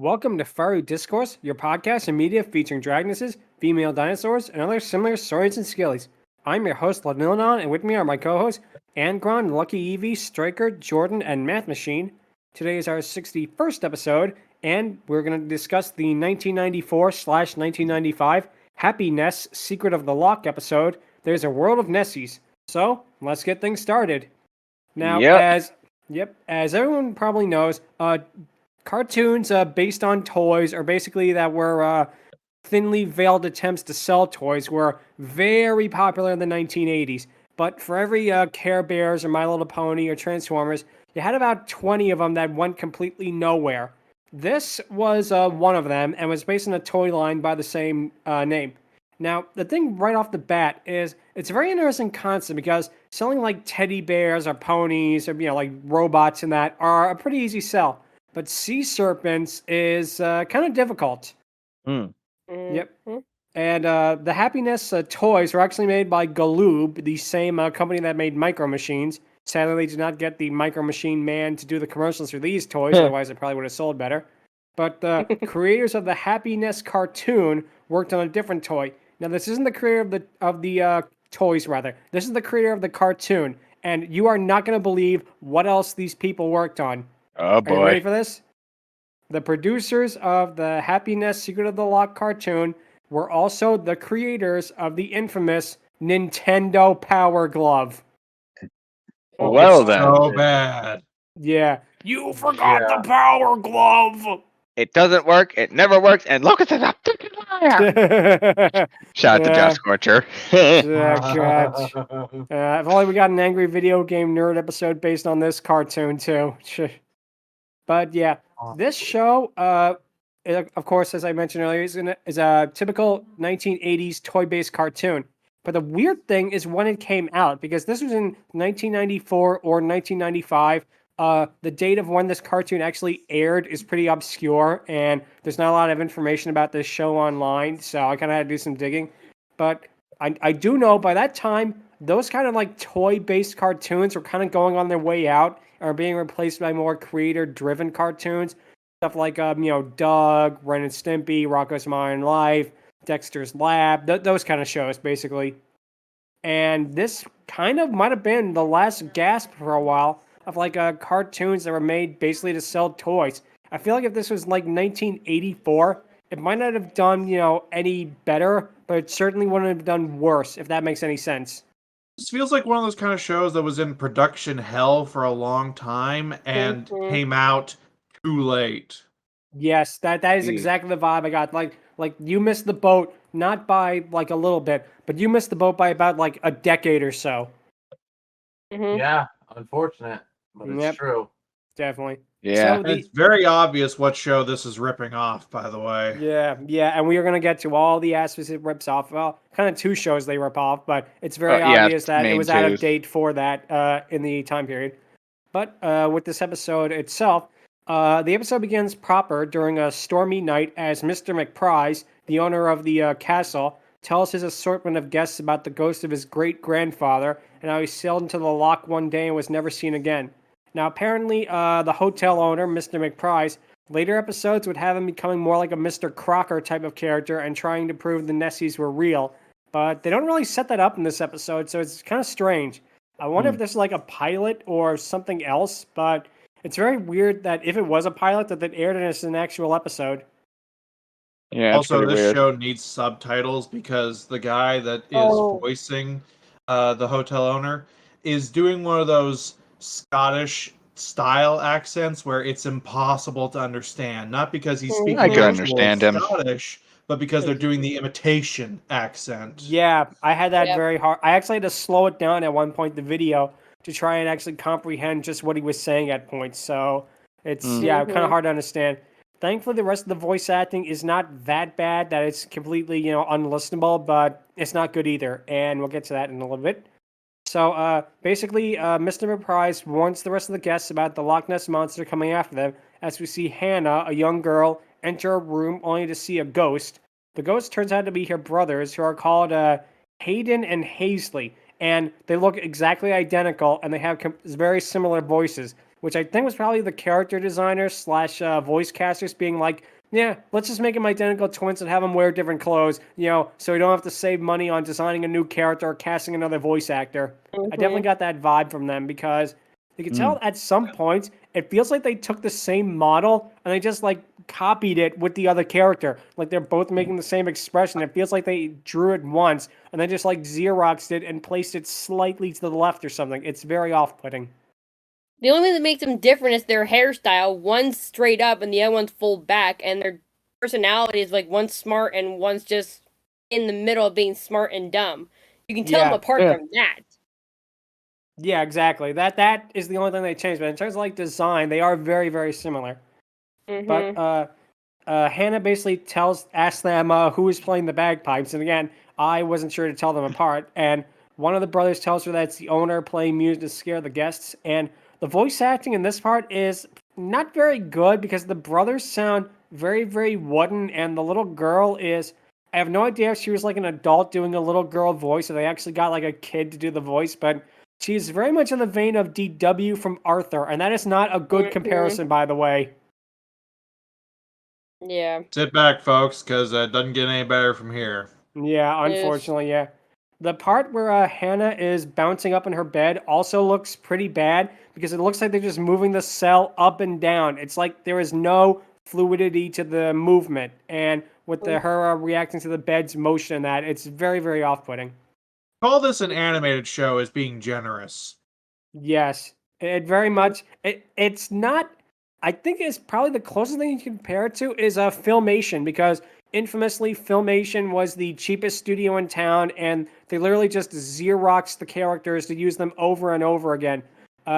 Welcome to Fiery Discourse, your podcast and media featuring dragonesses, female dinosaurs, and other similar saurians and scalies. I'm your host, Ludmillanon, and with me are my co-hosts, Angron, LuckyEevee, Stryker, Jordan, and Mathmachine. Today is our 61st episode, and we're going to discuss the 1994/1995 Happy Ness Secret of the Loch episode. There's a World of Nessies. So, let's get things started. Now, as everyone probably knows, cartoons based on toys, or basically that were thinly veiled attempts to sell toys, were very popular in the 1980s. But for every Care Bears or My Little Pony or Transformers, you had about 20 of them that went completely nowhere. This was one of them, and was based on a toy line by the same name. Now, the thing right off the bat is it's a very interesting concept because selling like teddy bears or ponies or like robots and that are a pretty easy sell. But sea serpents is kind of difficult. Yep. And the Happy Ness toys were actually made by Galoob, the same company that made Micro Machines. Sadly, they did not get the Micro Machine man to do the commercials for these toys, otherwise it probably would have sold better. But the creators of the Happy Ness cartoon worked on a different toy. Now, this isn't the creator of the toys, rather. This is the creator of the cartoon, and you are not going to believe what else these people worked on. Oh boy. Are you ready for this? The producers of the Happy Ness Secret of the Loch cartoon were also the creators of the infamous Nintendo Power Glove. Well then. So bad. Yeah. You forgot the Power Glove! It doesn't work, it never works, and look at the liar! Shout out to Josh Scorcher. Gosh. If only we got an angry video game nerd episode based on this cartoon, too. But yeah, this show, of course, as I mentioned earlier, is a typical 1980s toy-based cartoon. But the weird thing is when it came out, because this was in 1994 or 1995. The date of when this cartoon actually aired is pretty obscure, and there's not a lot of information about this show online, so I kind of had to do some digging. But I do know by that time, those kind of like toy-based cartoons were kind of going on their way out, are being replaced by more creator-driven cartoons. Stuff like, Doug, Ren and Stimpy, Rocko's Modern Life, Dexter's Lab, those kind of shows, basically. And this kind of might have been the last gasp for a while of like cartoons that were made basically to sell toys. I feel like if this was like 1984, it might not have done, any better, but it certainly wouldn't have done worse, if that makes any sense. This feels like one of those kind of shows that was in production hell for a long time and came out too late. Yes, that is exactly the vibe I got. Like you missed the boat, not by like a little bit, but you missed the boat by about like a decade or so. Yeah, unfortunate, but it's true. Definitely. Yeah. So It's very obvious what show this is ripping off, by the way. Yeah, and we are going to get to all the aspects it rips off. Well, kind of two shows they rip off, but it's very obvious that it was out of date for that in the time period. But with this episode itself, the episode begins proper during a stormy night as Mr. McPrize, the owner of the castle, tells his assortment of guests about the ghost of his great-grandfather and how he sailed into the loch one day and was never seen again. Now, apparently, the hotel owner, Mr. McPrize, later episodes would have him becoming more like a Mr. Crocker type of character and trying to prove the Nessies were real. But they don't really set that up in this episode, so it's kind of strange. I wonder if this is like a pilot or something else, but it's very weird that if it was a pilot, that it aired as an actual episode. Yeah. Also, this show needs subtitles because the guy that is voicing the hotel owner is doing one of those Scottish style accents where it's impossible to understand. Not because he's speaking I can understand him. Scottish, but because they're doing the imitation accent. Yeah, I had that very hard. I actually had to slow it down at one point, the video, to try and actually comprehend just what he was saying at points. So it's, kind of hard to understand. Thankfully, the rest of the voice acting is not that bad that it's completely, unlistenable, but it's not good either. And we'll get to that in a little bit. So basically, Mr. McPrize warns the rest of the guests about the Loch Ness Monster coming after them, as we see Hannah, a young girl, enter a room only to see a ghost. The ghost turns out to be her brothers, who are called Hayden and Hazley, and they look exactly identical, and they have very similar voices. which I think was probably the character designers / voice casters being like, yeah, let's just make them identical twins and have them wear different clothes, so we don't have to save money on designing a new character or casting another voice actor. I definitely got that vibe from them because you can tell at some points it feels like they took the same model and they just like copied it with the other character. Like they're both making the same expression. It feels like they drew it once and then just like Xeroxed it and placed it slightly to the left or something. It's very off-putting. The only thing that makes them different is their hairstyle. One's straight up and the other one's full back, and their personality is like one's smart and one's just in the middle of being smart and dumb. You can tell them apart from that. Yeah, exactly. That is the only thing they changed. But in terms of like design, they are very, very similar. But Hannah basically asks them who is playing the bagpipes, and again, I wasn't sure to tell them apart. And one of the brothers tells her that it's the owner playing music to scare the guests, and the voice acting in this part is not very good because the brothers sound very, very wooden, and the little girl is... I have no idea if she was like an adult doing a little girl voice, or they actually got like a kid to do the voice, but she's very much in the vein of DW from Arthur, and that is not a good comparison, by the way. Yeah. Sit back, folks, because it doesn't get any better from here. Yeah, unfortunately, yeah. The part where Hannah is bouncing up in her bed also looks pretty bad because it looks like they're just moving the cell up and down. It's like there is no fluidity to the movement, and with her reacting to the bed's motion and that, it's very, very off-putting. Call this an animated show as being generous. Yes, it very much. It's not. I think it's probably the closest thing you can compare it to is Filmation, because infamously Filmation was the cheapest studio in town, and they literally just Xeroxed the characters to use them over and over again.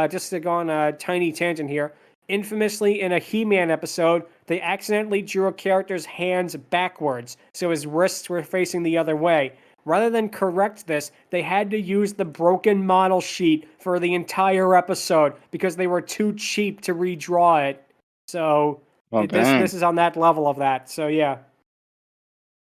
Just to go on a tiny tangent here. Infamously, in a He-Man episode, they accidentally drew a character's hands backwards, so his wrists were facing the other way. Rather than correct this, they had to use the broken model sheet for the entire episode because they were too cheap to redraw it. So this is on that level of that. So yeah.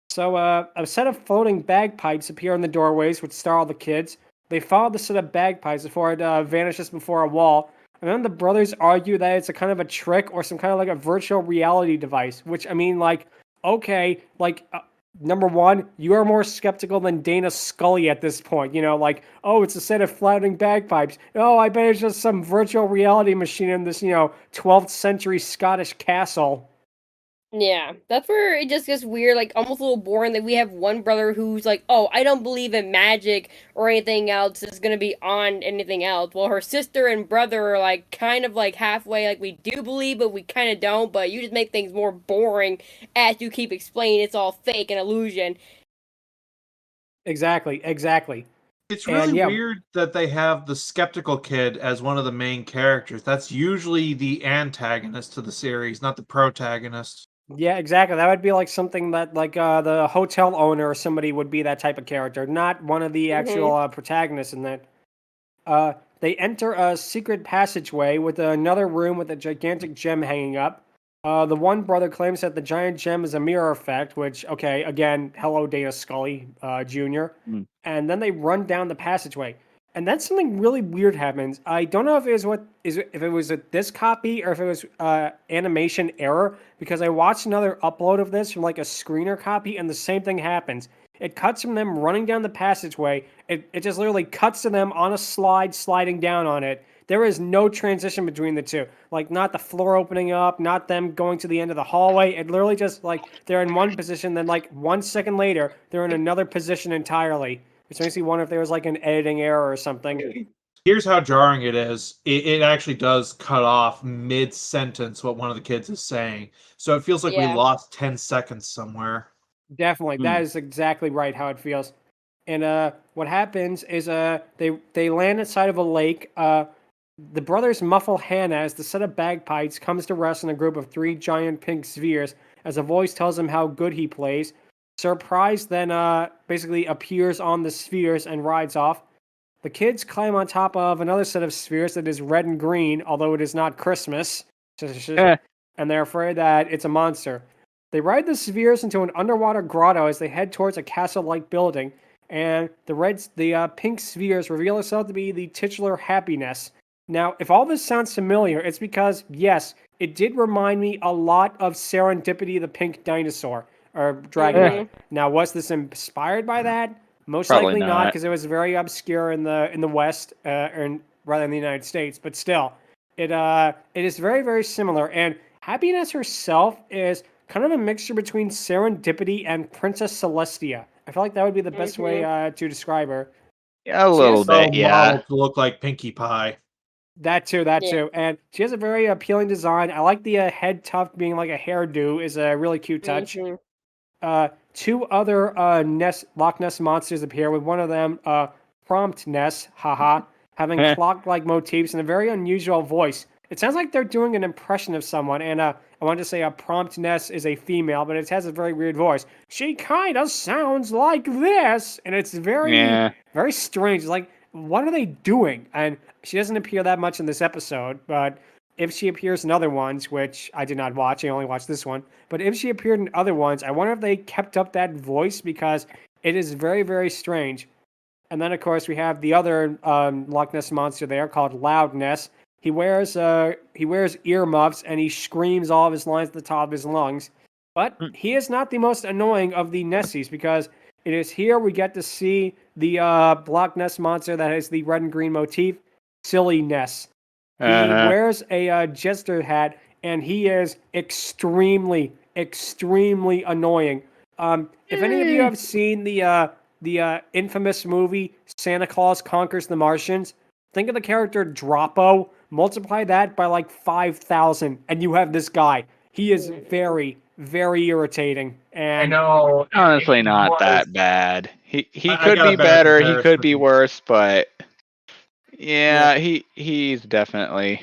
So a set of floating bagpipes appear in the doorways, which startle the kids. They follow the set of bagpipes before it vanishes before a wall. And then the brothers argue that it's a kind of a trick or some kind of like a virtual reality device, which, I mean, like, okay, like, number one, you are more skeptical than Dana Scully at this point. Like, oh, it's a set of floating bagpipes. Oh, I bet it's just some virtual reality machine in this, 12th century Scottish castle. Yeah, that's where it just gets weird, like almost a little boring that we have one brother who's like, oh, I don't believe in magic or anything else is gonna be on anything else. Well, her sister and brother are like kind of like halfway, like we do believe, but we kind of don't, but you just make things more boring as you keep explaining it's all fake and illusion. Exactly. It's really weird that they have the skeptical kid as one of the main characters. That's usually the antagonist to the series, not the protagonist. Yeah, exactly. That would be like something that like the hotel owner or somebody would be that type of character, not one of the actual protagonists in that. They enter a secret passageway with another room with a gigantic gem hanging up. The one brother claims that the giant gem is a mirror effect, which, okay, again, hello Dana Scully Jr. And then they run down the passageway. And then something really weird happens. I don't know if it was this copy or if it was animation error, because I watched another upload of this from like a screener copy, and the same thing happens. It cuts from them running down the passageway. It just literally cuts to them on a slide, sliding down on it. There is no transition between the two. Like, not the floor opening up, not them going to the end of the hallway. It literally just, like, they're in one position, then, like, 1 second later, they're in another position entirely. Which makes me wonder if there was, like, an editing error or something. Here's how jarring it is. It actually does cut off mid-sentence what one of the kids is saying. So it feels like we lost 10 seconds somewhere. Definitely. That is exactly right how it feels. And what happens is they land inside of a lake. The brothers muffle Hannah as the set of bagpipes comes to rest in a group of 3 giant pink spheres as a voice tells him how good he plays. Surprise then basically appears on the spheres and rides off. The kids climb on top of another set of spheres that is red and green, although it is not Christmas. And they're afraid that it's a monster. They ride the spheres into an underwater grotto as they head towards a castle-like building. And the pink spheres reveal itself to be the titular Happy Ness. Now, if all this sounds familiar, it's because, yes, it did remind me a lot of Serendipity the Pink Dinosaur, or Dragonite. Now, was this inspired by that? Most Probably likely not, not. because it was very obscure in the West, rather than the United States. But still, it is very, very similar. And Happy Ness herself is kind of a mixture between Serendipity and Princess Celestia. I feel like that would be the best way to describe her. Yeah, a little bit, yeah. Modeled to look like Pinkie Pie. That too. And she has a very appealing design. I like the head tuft being like a hairdo is a really cute touch. Two other Loch Ness monsters appear, with one of them, Pompous Ness, having clock-like motifs and a very unusual voice. It sounds like they're doing an impression of someone, and I wanted to say Pompous Ness is a female, but it has a very weird voice. She kind of sounds like this, and it's very, very strange. It's like, what are they doing? And she doesn't appear that much in this episode, but if she appears in other ones, which I did not watch, I only watched this one, but if she appeared in other ones, I wonder if they kept up that voice, because it is very, very strange. And then, of course, we have the other Loch Ness monster there called Loudness. He wears earmuffs, and he screams all of his lines at the top of his lungs. But he is not the most annoying of the Nessies, because it is here we get to see the Loch Ness monster that has the red and green motif, Silly Ness. He wears a jester hat, and he is extremely, extremely annoying. If any of you have seen the infamous movie Santa Claus Conquers the Martians, think of the character Droppo, multiply that by like 5,000, and you have this guy. He is very, very irritating. And I know. Honestly, not that bad. He I could got a be better better. He could be comparison. worse, but yeah, he's definitely.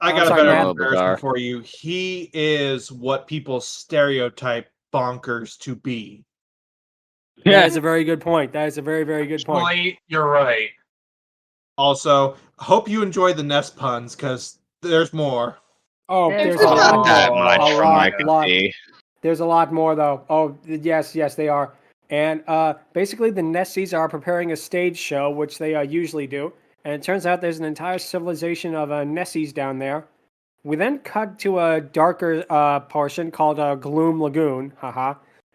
I I'm got sorry, a better Matt. comparison Bizarre. for you. He is what people stereotype bonkers to be. that is a very good point. That is a very, very good point. Actually, you're right. Also, hope you enjoy the Ness puns, because there's more. Oh, There's there's a Not lot. that much a from what I lot, can see. There's a lot more, though. Oh, yes, they are. And basically, the Nessies are preparing a stage show, which they usually do. And it turns out there's an entire civilization of Nessies down there. We then cut to a darker portion called Gloom Lagoon,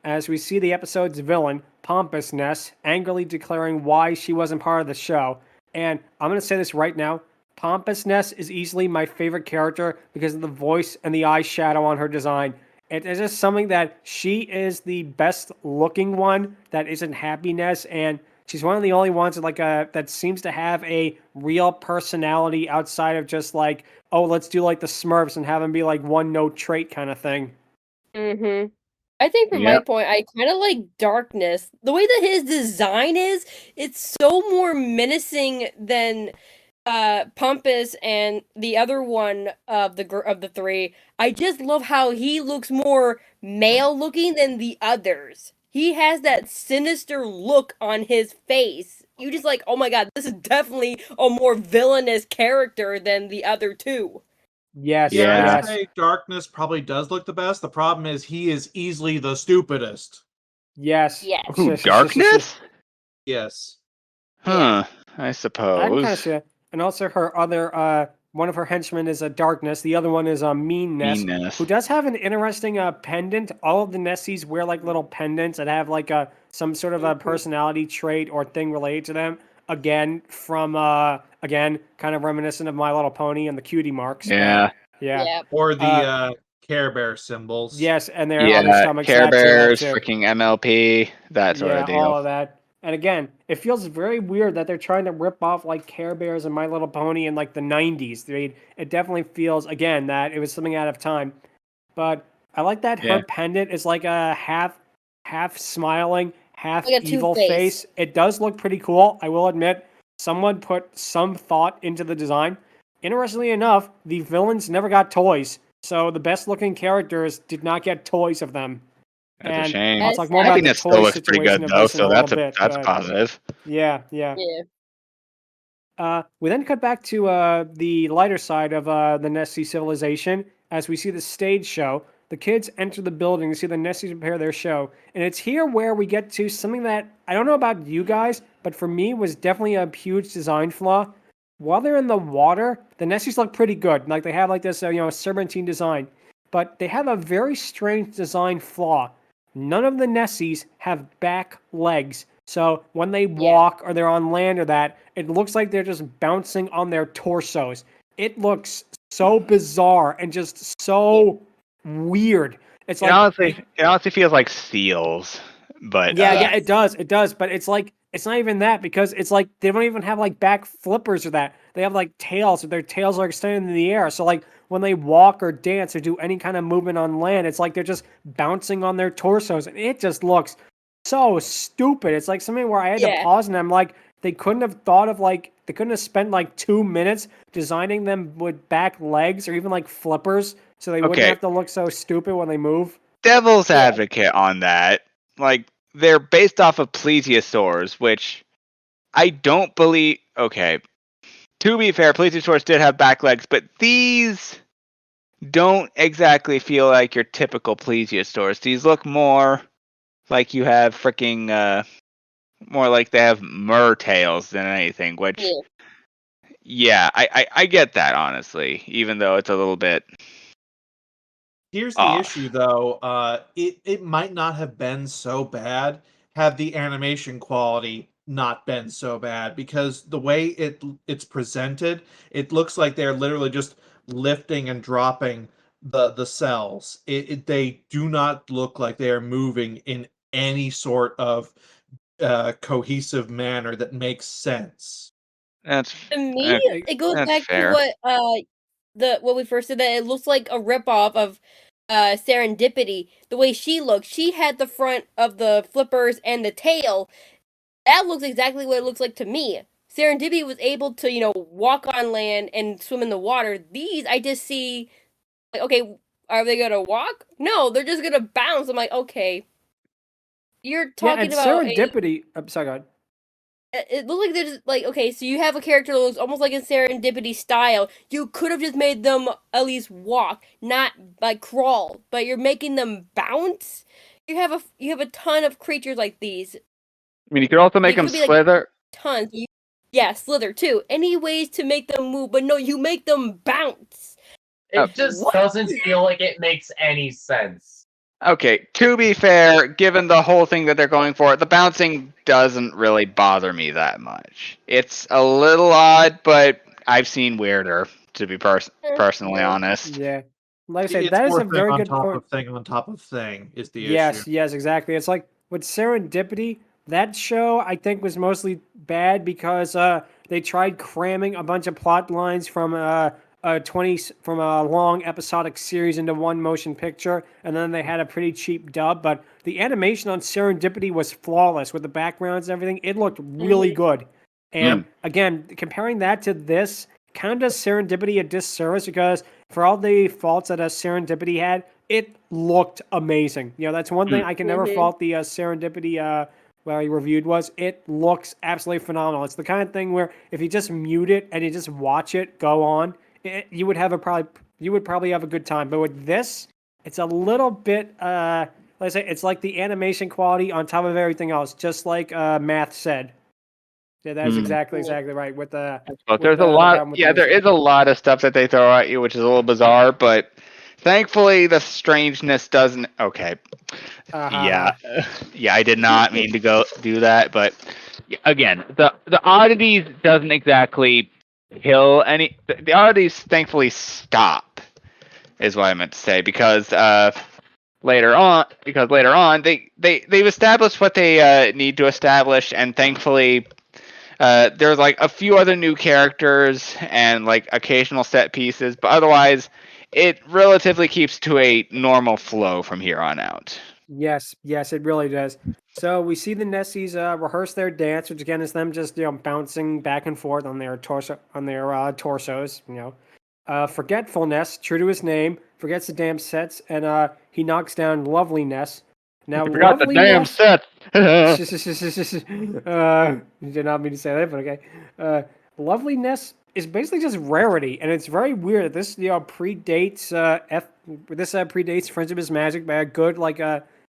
as we see the episode's villain, Pompous Ness, angrily declaring why she wasn't part of the show. And I'm going to say this right now. Pompous Ness is easily my favorite character because of the voice and the eyeshadow on her design. It is just something that she is the best looking one that isn't Happy Ness, and she's one of the only ones that that seems to have a real personality outside of just like, oh, let's do like the Smurfs and have them be like one note trait kind of thing. I think from my point, I kind of like Darkness. The way that his design is, it's so more menacing than Pompous and the other one of the three. I just love how he looks more male looking than the others. He has that sinister look on his face. You just like, oh my god, this is definitely a more villainous character than the other two. Yes, I'd say Darkness probably does look the best. The problem is he is easily the stupidest. Yes. Ooh, Darkness? Yes. Huh. I suppose. I can kind of see that. And also her other, one of her henchmen is a Darkness. The other one is a Meanness, who does have an interesting pendant. All of the Nessies wear like little pendants that have like some sort of a personality trait or thing related to them. Again, from kind of reminiscent of My Little Pony and the cutie marks. Yeah. Or the Care Bear symbols. Yes, and their other stomachs. Care Bears, freaking MLP, that sort of deal. All of that. And again, it feels very weird that they're trying to rip off like Care Bears and My Little Pony in like the 90s. It definitely feels, again, that it was something out of time. But I like that her pendant is like a half smiling, half like evil face. It does look pretty cool, I will admit. Someone put some thought into the design. Interestingly enough, the villains never got toys. So the best looking characters did not get toys of them. That's a shame. I'll talk more about the toy looks pretty good though, so that's positive. Yeah. We then cut back to the lighter side of the Nessie civilization as we see the stage show. The kids enter the building to see the Nessies prepare their show. And it's here where we get to something that, I don't know about you guys, but for me was definitely a huge design flaw. while they're in the water, the Nessies look pretty good. Like they have like this, serpentine design, but they have a very strange design flaw. None of the Nessies have back legs. So when they walk or they're on land or that, it looks like they're just bouncing on their torsos. It looks so bizarre and just so weird. It's it honestly feels like seals, but it does. But it's like it's not even that because it's like they don't even have like back flippers or that. They have like tails, so their tails are extended in the air. So like when they walk or dance or do any kind of movement on land, it's like they're just bouncing on their torsos, and it just looks so stupid. It's like something where I had to pause and I'm like, they couldn't have spent like 2 minutes designing them with back legs or even like flippers so they wouldn't have to look so stupid when they move. Devil's advocate on that. Like, they're based off of plesiosaurs, which I don't believe. Okay. To be fair, plesiosaurs did have back legs, but these don't exactly feel like your typical plesiosaurs. These look more like you have freaking, more like they have mertails than anything, which, I get that, honestly, even though it's a little bit. Here's the issue, though. It might not have been so bad had the animation quality not been so bad, because the way it's presented, it looks like they're literally just lifting and dropping the cells. They do not look like they are moving in any sort of cohesive manner that makes sense. That's To me, it goes back fair. to what we first said, that it looks like a ripoff of Serendipity. The way she looks, she had the front of the flippers and the tail. That looks exactly what it looks like to me. Serendipity was able to, walk on land and swim in the water. These, I just see, like, okay, are they gonna walk? No, they're just gonna bounce. I'm like, okay. You're talking about Serendipity. I'm sorry, go ahead. It looks like they're just like, okay, so you have a character that looks almost like in Serendipity style. You could have just made them at least walk, not like crawl, but you're making them bounce. You have a ton of creatures like these. I mean, you could also make them slither. Tons. Slither too. Any ways to make them move, but no, you make them bounce. It just doesn't feel like it makes any sense. Okay, to be fair, given the whole thing that they're going for, the bouncing doesn't really bother me that much. It's a little odd, but I've seen weirder, to be personally honest. Yeah. Like I said, that is a very good point. Thing on top of thing is the issue. issue. Yes, exactly. It's like with Serendipity, that show I think was mostly bad because they tried cramming a bunch of plot lines from a long episodic series into one motion picture, and then they had a pretty cheap dub. But the animation on Serendipity was flawless with the backgrounds and everything. It looked really good. And again, comparing that to this kind of does Serendipity a disservice because for all the faults that Serendipity had, it looked amazing. That's one thing I can never fault the Serendipity where he reviewed was. It looks absolutely phenomenal. It's the kind of thing where if you just mute it and you just watch it go on, you would probably have a good time. But with this, it's a little bit let's say it's like the animation quality on top of everything else, just like Math said. Yeah, that is exactly right. With the there's a lot. Yeah, there is a lot of stuff that they throw at you, which is a little bizarre. But thankfully, the strangeness doesn't. Okay. Yeah, I did not mean to go do that, but again, the oddities doesn't exactly kill any. The oddities thankfully stop, is what I meant to say, because later on they've established what they need to establish, and thankfully there's like a few other new characters and like occasional set pieces, but otherwise it relatively keeps to a normal flow from here on out. Yes, it really does. So we see the Nessies rehearse their dance, which again is them just bouncing back and forth on their torsos. Forgetfulness, true to his name, forgets the damn sets, and he knocks down Lovely Ness. Now, I forgot the damn sets. Did not mean to say that, but okay. Lovely Ness is basically just rarity, and it's very weird. This predates predates Friends of His Magic by a good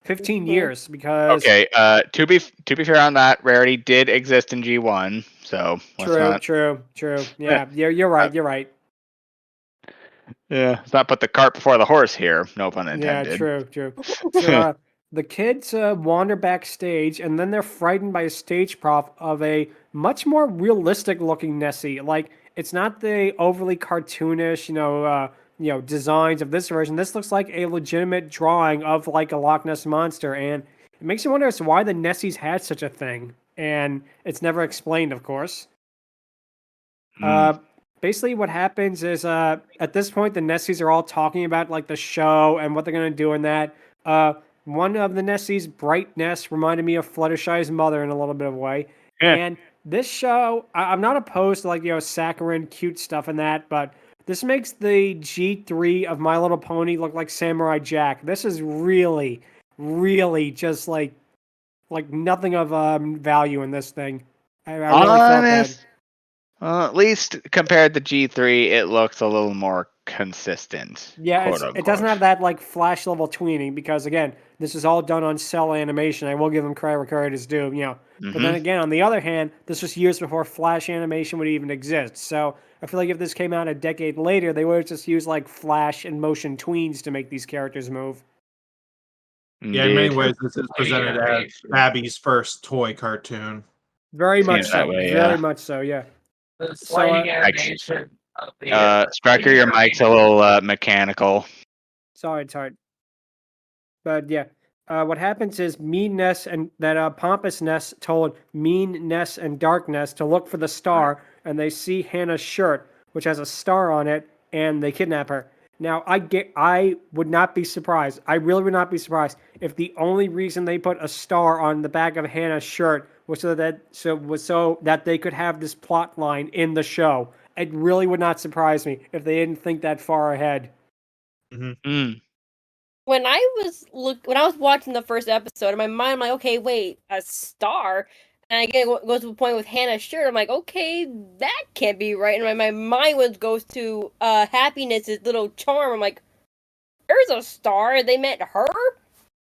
15 years because okay. To be fair on that, Rarity did exist in G1, so true. Yeah, you're right. You're right. Yeah, let's not put the cart before the horse here. No pun intended. Yeah, true. So the kids wander backstage, and then they're frightened by a stage prop of a much more realistic looking Nessie. Like it's not the overly cartoonish, designs of this version. This looks like a legitimate drawing of like a Loch Ness monster, and it makes you wonder as to why the Nessies had such a thing, and it's never explained, of course. Basically what happens is at this point the Nessies are all talking about like the show and what they're going to do in that. One of the Nessies, Bright Ness, reminded me of Fluttershy's mother in a little bit of a way. Yeah. And this show, I'm not opposed to like, saccharine, cute stuff in that, but this makes the G3 of My Little Pony look like Samurai Jack. This is really, really just like nothing of value in this thing. I really felt that. At least compared to G3, it looks a little more consistent. Yeah, it doesn't have that like flash level tweening because again, this is all done on cell animation. I will give them credit where credit is due, But then again, on the other hand, this was years before flash animation would even exist. So I feel like if this came out a decade later, they would have just used like flash and motion tweens to make these characters move. Yeah, in many ways, this is presented as Abby's first toy cartoon. Very much so. Very much so. Yeah. The sliding animation of the Stryker, your mic's a little mechanical. Sorry. But yeah, what happens is Mean Ness and that Pompous Ness told Mean Ness and Dark Ness to look for the star, and they see Hannah's shirt, which has a star on it, and they kidnap her. Now, I would not be surprised. I really would not be surprised if the only reason they put a star on the back of Hannah's shirt was so that they could have this plot line in the show. It really would not surprise me if they didn't think that far ahead. Mm-hmm. When I was watching the first episode, in my mind, I'm like, okay, wait, a star? And again, it goes to the point with Hannah's shirt. I'm like, okay, that can't be right. And my mind goes to Happy Ness's little charm. I'm like, there's a star. They meant her?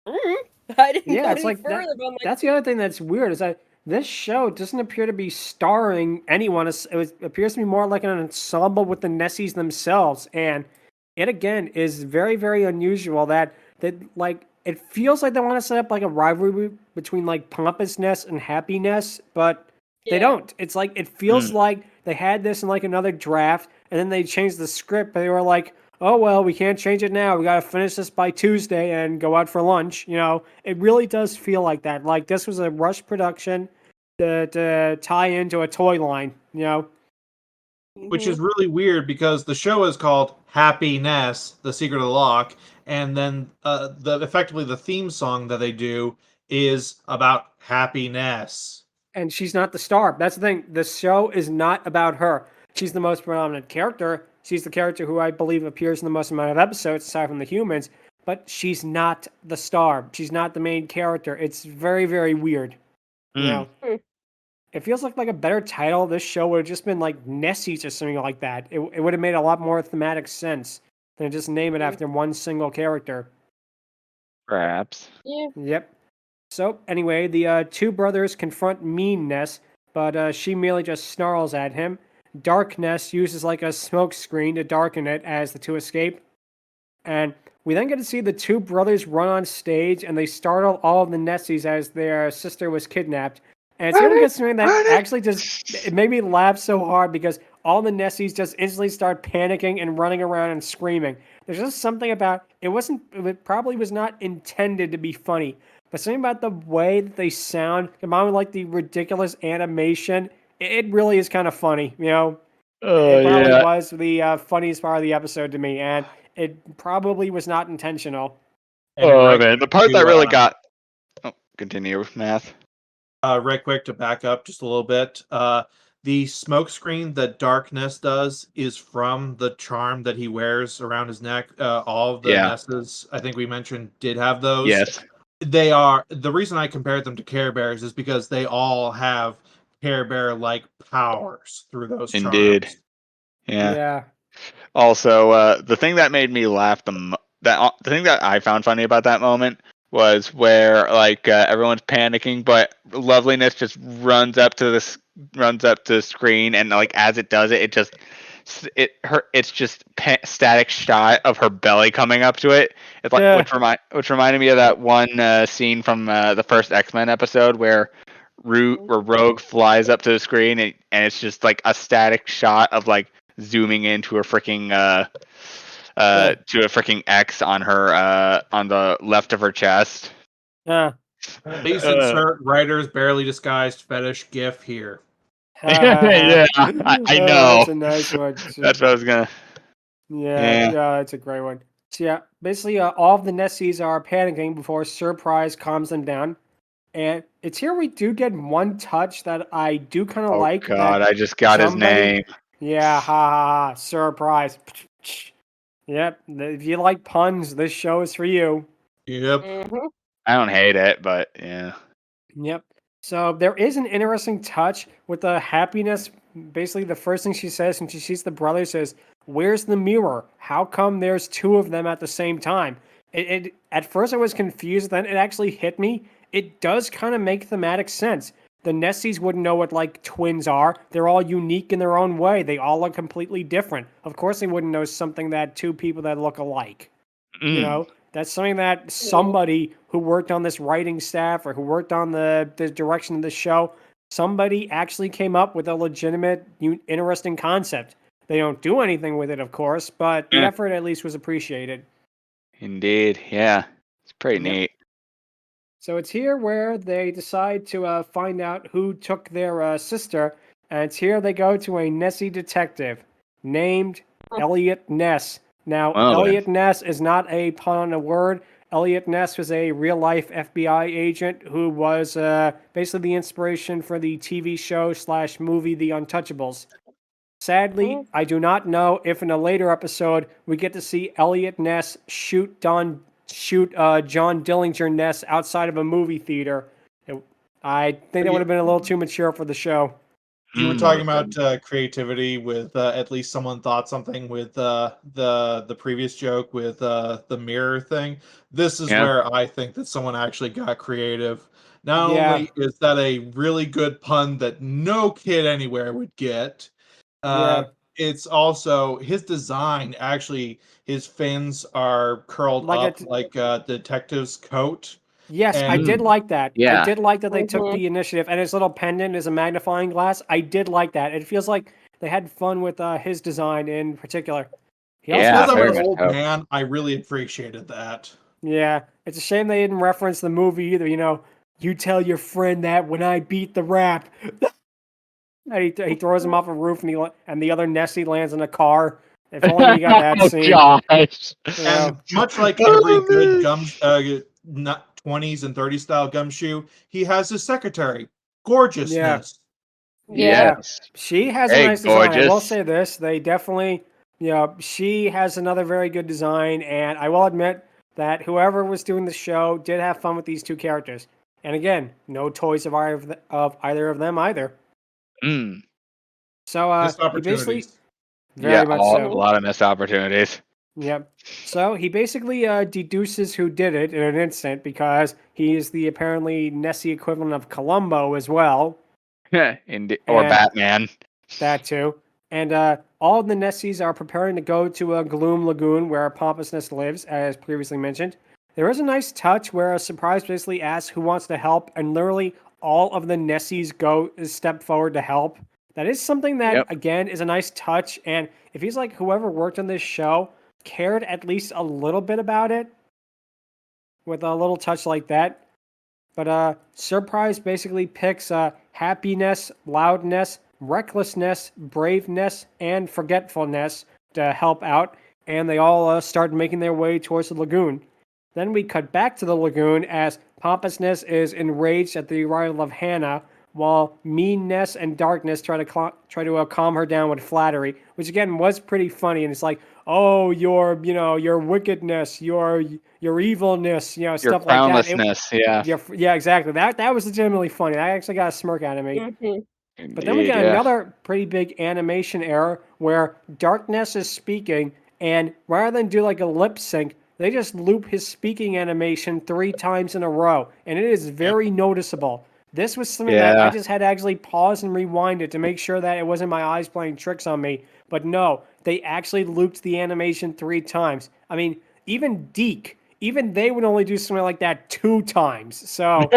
I didn't go any further. That's the other thing that's weird is that this show doesn't appear to be starring anyone. It appears to be more like an ensemble with the Nessies themselves. And it, again, is very, very unusual that like, it feels like they want to set up like a rivalry between like Pompous Ness and Happy Ness, but they don't. It's like it feels like they had this in like another draft, and then they changed the script. But they were like, "Oh well, we can't change it now. We got to finish this by Tuesday and go out for lunch." It really does feel like that. Like this was a rush production to tie into a toy line. Which is really weird because the show is called Happy Ness, The Secret of the Loch, and then effectively the theme song that they do is about Happy Ness. And she's not the star. That's the thing. The show is not about her. She's the most predominant character. She's the character who I believe appears in the most amount of episodes, aside from the humans, but she's not the star. She's not the main character. It's very, very weird. It feels like a better title of this show would have just been like Nessies or something like that. It would have made a lot more thematic sense than just name it after one single character. Perhaps. Yeah. Yep. So anyway, the two brothers confront Mean Ness, but she merely just snarls at him. Dark Ness uses like a smoke screen to darken it as the two escape. And we then get to see the two brothers run on stage, and they startle all of the Nessies as their sister was kidnapped. And it's going to get something that actually it made me laugh so hard because all the Nessies just instantly start panicking and running around and screaming. There's just something about it probably was not intended to be funny, but something about the way that they sound, combined with like the ridiculous animation, it really is kind of funny, It probably was the funniest part of the episode to me, and it probably was not intentional. Man, the part that really got... Oh, continue, Math. Right quick to back up just a little bit. The smoke screen that Dark Ness does is from the charm that he wears around his neck. All of the Nesses, I think we mentioned, did have those. Yes. They are... The reason I compared them to Care Bears is because they all have Care Bear-like powers through those charms. Indeed. Yeah. Also, the thing that made me laugh the thing that I found funny about that moment was where like everyone's panicking, but Loveliness just runs up to the screen, and like as it does it, it's just static shot of her belly coming up to it. It's like which reminded me of that one scene from the first X-Men episode where Rogue flies up to the screen and it's just like a static shot of like zooming into a freaking to a freaking X on her on the left of her chest. Please insert writer's barely disguised fetish gif here. Yeah, I know. That's a nice one. That's what I was gonna. Yeah, that's a great one. So yeah, basically all of the Nessies are panicking before Surprise calms them down. And it's here we do get one touch that I do kind of like. Oh God, I just got his name. Yeah, ha, Surprise. Yep, if you like puns, this show is for you. Yep. Mm-hmm. I don't hate it, but yeah. Yep. So there is an interesting touch with the Happy Ness. Basically, the first thing she says when she sees the brother says, "Where's the mirror? How come there's two of them at the same time?" At first I was confused, then it actually hit me. It does kind of make thematic sense. The Nessies wouldn't know what like twins are. They're all unique in their own way. They all look completely different. Of course they wouldn't know something that two people that look alike. You know, that's something that somebody who worked on this writing staff or who worked on the direction of the show, somebody actually came up with a legitimate, interesting concept. They don't do anything with it, of course, but the effort at least was appreciated. Indeed, yeah. It's pretty neat. So it's here where they decide to find out who took their sister, and it's here they go to a Nessie detective named Elliot Ness. Now, Elliot Ness is not a pun on a word. Elliot Ness was a real-life FBI agent who was basically the inspiration for the TV show / movie The Untouchables. Sadly, I do not know if in a later episode we get to see Elliot Ness shoot John Dillinger Ness outside of a movie theater. I think that would have been a little too mature for the show. You were talking about creativity with at least someone thought something with the previous joke with the mirror thing. This is where I think that someone actually got creative. Not only is that a really good pun that no kid anywhere would get, it's also his design. Actually, his fins are curled up like a detective's coat. Yes, I did like that. Yeah. I did like that they took the initiative, and his little pendant is a magnifying glass. I did like that. It feels like they had fun with his design in particular. Because I'm an old man, I really appreciated that. Yeah, it's a shame they didn't reference the movie either. You know, you tell your friend that when I beat the rap. And he throws him off a roof, and the other Nessie lands in a car. If only we got that scene. Gosh. And much like every good 20s and 30s style gumshoe, he has his secretary. Gorgeousness. Yes. She has a nice design. I will say this. They definitely, she has another very good design. And I will admit that whoever was doing the show did have fun with these two characters. And again, no toys of either of them either. So, missed opportunities. Very much so. A lot of missed opportunities. Yep. So he basically deduces who did it in an instant because he is the apparently Nessie equivalent of Columbo as well. Or Batman. That too. And all of the Nessies are preparing to go to a Gloom Lagoon where Pompous Ness lives, as previously mentioned. There is a nice touch where a Surprise basically asks who wants to help, and literally all of the Nessies step forward to help. That is something that, again, is a nice touch. And it feels like whoever worked on this show cared at least a little bit about it with a little touch like that. But Surprise basically picks happiness, loudness, recklessness, braveness, and forgetfulness to help out. And they all start making their way towards the lagoon. Then we cut back to the lagoon as Pompous Ness is enraged at the arrival of Hannah, while meanness and darkness try to calm her down with flattery, which again was pretty funny. And it's like, oh, your wickedness, your evilness, stuff like that. Yeah, exactly. That was legitimately funny. That actually got a smirk out of me. Mm-hmm. But then we got another pretty big animation error where Darkness is speaking, and rather than do like a lip sync, they just loop his speaking animation 3 times in a row, and it is very noticeable. This was something that I just had to actually pause and rewind it to make sure that it wasn't my eyes playing tricks on me. But no, they actually looped the animation 3 times. I mean, even Deke, even they would only do something like that 2 times. So,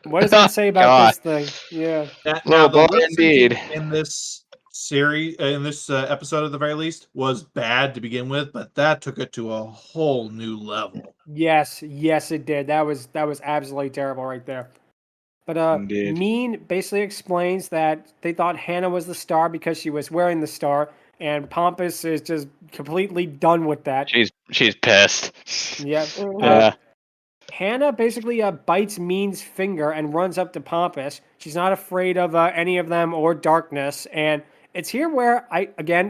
what does that say about this thing? Yeah. Now the lip syncing in this series, in this episode at the very least, was bad to begin with, but that took it to a whole new level. Yes, it did. That was absolutely terrible right there. But Mean basically explains that they thought Hannah was the star because she was wearing the star, and Pompous is just completely done with that. She's pissed. Yep. Yeah. Hannah basically bites Mean's finger and runs up to Pompous. She's not afraid of any of them or darkness, and it's here where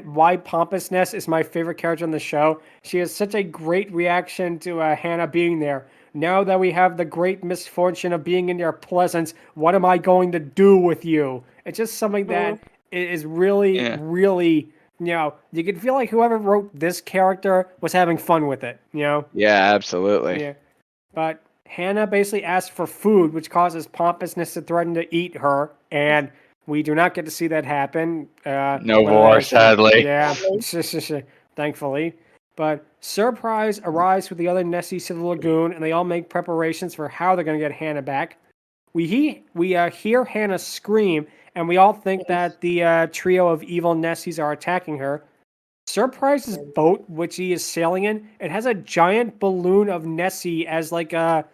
why Pompous Ness is my favorite character on the show. She has such a great reaction to Hannah being there. Now that we have the great misfortune of being in your presence, what am I going to do with you? It's just something that is really, really, you can feel like whoever wrote this character was having fun with it, Yeah, absolutely. Yeah. But Hannah basically asks for food, which causes Pompous Ness to threaten to eat her, and we do not get to see that happen. No more, sadly. Yeah, thankfully. But surprise arrives with the other Nessies to the lagoon, and they all make preparations for how they're going to get Hannah back. We hear Hannah scream, and we all think that the trio of evil Nessies are attacking her. Surprise's boat, which he is sailing in, it has a giant balloon of Nessie as like a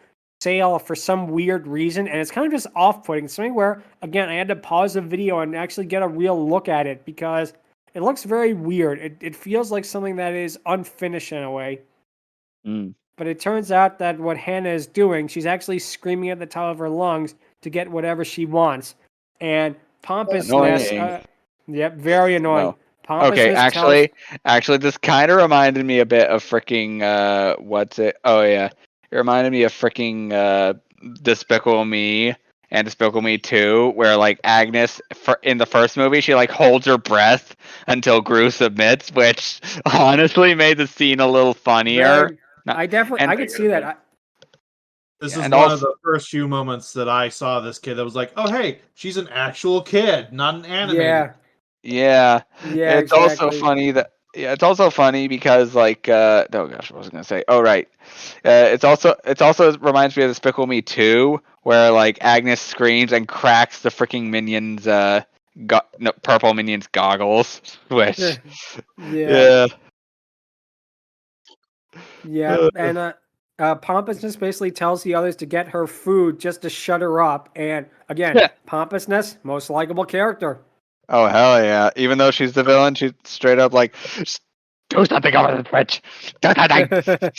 sail for some weird reason, and it's kind of just off-putting. Something where, again, I had to pause the video and actually get a real look at it because it looks very weird. It feels like something that is unfinished in a way. But it turns out that what Hannah is doing, she's actually screaming at the top of her lungs to get whatever she wants. And Pompous Ness, very annoying. No. Okay, actually, this kind of reminded me a bit of freaking, what's it? Oh, yeah. It reminded me of freaking Despicable Me and Despicable Me 2, where, like, Agnes, in the first movie, she, like, holds her breath until Gru submits, which honestly made the scene a little funnier. I could see that. This is one of the first few moments that I saw this kid that was like, oh, hey, she's an actual kid, not an animated. Yeah. It's exactly. also funny that it's also funny because like oh gosh, what was I gonna say? Oh right. It also reminds me of Despicable Me 2, where like Agnes screams and cracks the freaking minions purple minions goggles. Which and Pompous Ness basically tells the others to get her food just to shut her up. And again, Pompous Ness, most likable character. Oh hell yeah! Even though she's the villain, she's straight up like, do something over the Twitch. Do something.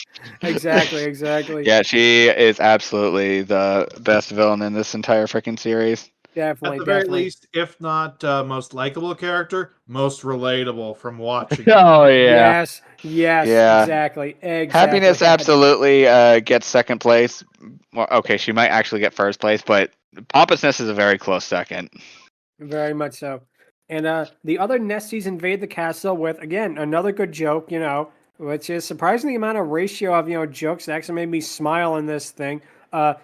Exactly. Yeah, she is absolutely the best villain in this entire freaking series. Definitely. At the very least, if not most likable character, most relatable from watching. Oh yeah. Yes. Exactly. Happy Ness absolutely gets second place. Well, okay, she might actually get first place, but Pompous Ness is a very close second. Very much so. And the other Nessies invade the castle with, again, another good joke, which is surprising the amount of ratio of, jokes that actually made me smile in this thing.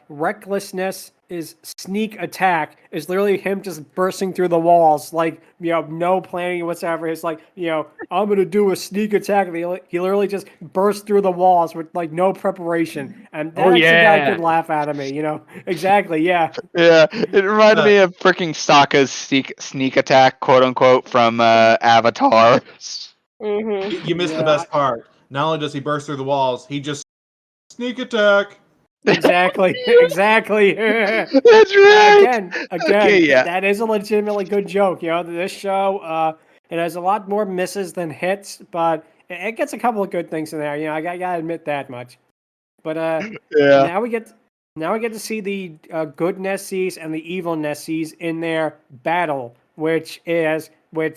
Recklessness is sneak attack is literally him just bursting through the walls, like, no planning whatsoever. It's like, I'm going to do a sneak attack. And he literally just burst through the walls with, like, no preparation. And that actually got a good laugh out of me, Exactly, yeah. Yeah, it reminded me of freaking Sokka's sneak attack, quote unquote, from Avatar. Mm-hmm. You missed the best part. Not only does he burst through the walls, he just sneak attack. Exactly. That's right. Again, okay, that is a legitimately good joke. This show, it has a lot more misses than hits, but it gets a couple of good things in there. I gotta admit that much. But now we get to see the good Nessies and the evil Nessies in their battle, which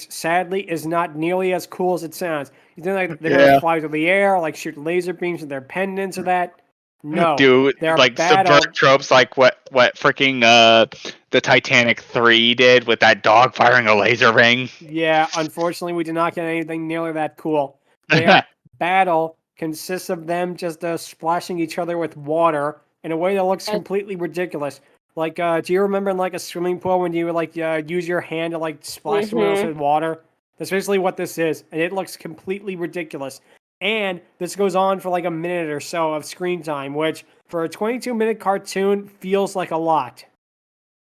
sadly is not nearly as cool as it sounds. You think like they're gonna fly through the air, like shoot laser beams with their pendants or that? No, dude, like subvert tropes like what freaking the Titanic 3 did with that dog firing a laser ring. Yeah, unfortunately, we did not get anything nearly that cool. Their battle consists of them just splashing each other with water in a way that looks completely ridiculous. Like, do you remember in like a swimming pool when you would like use your hand to like splash someone else with water? That's basically what this is, and it looks completely ridiculous. And this goes on for like a minute or so of screen time, which for a 22-minute cartoon feels like a lot.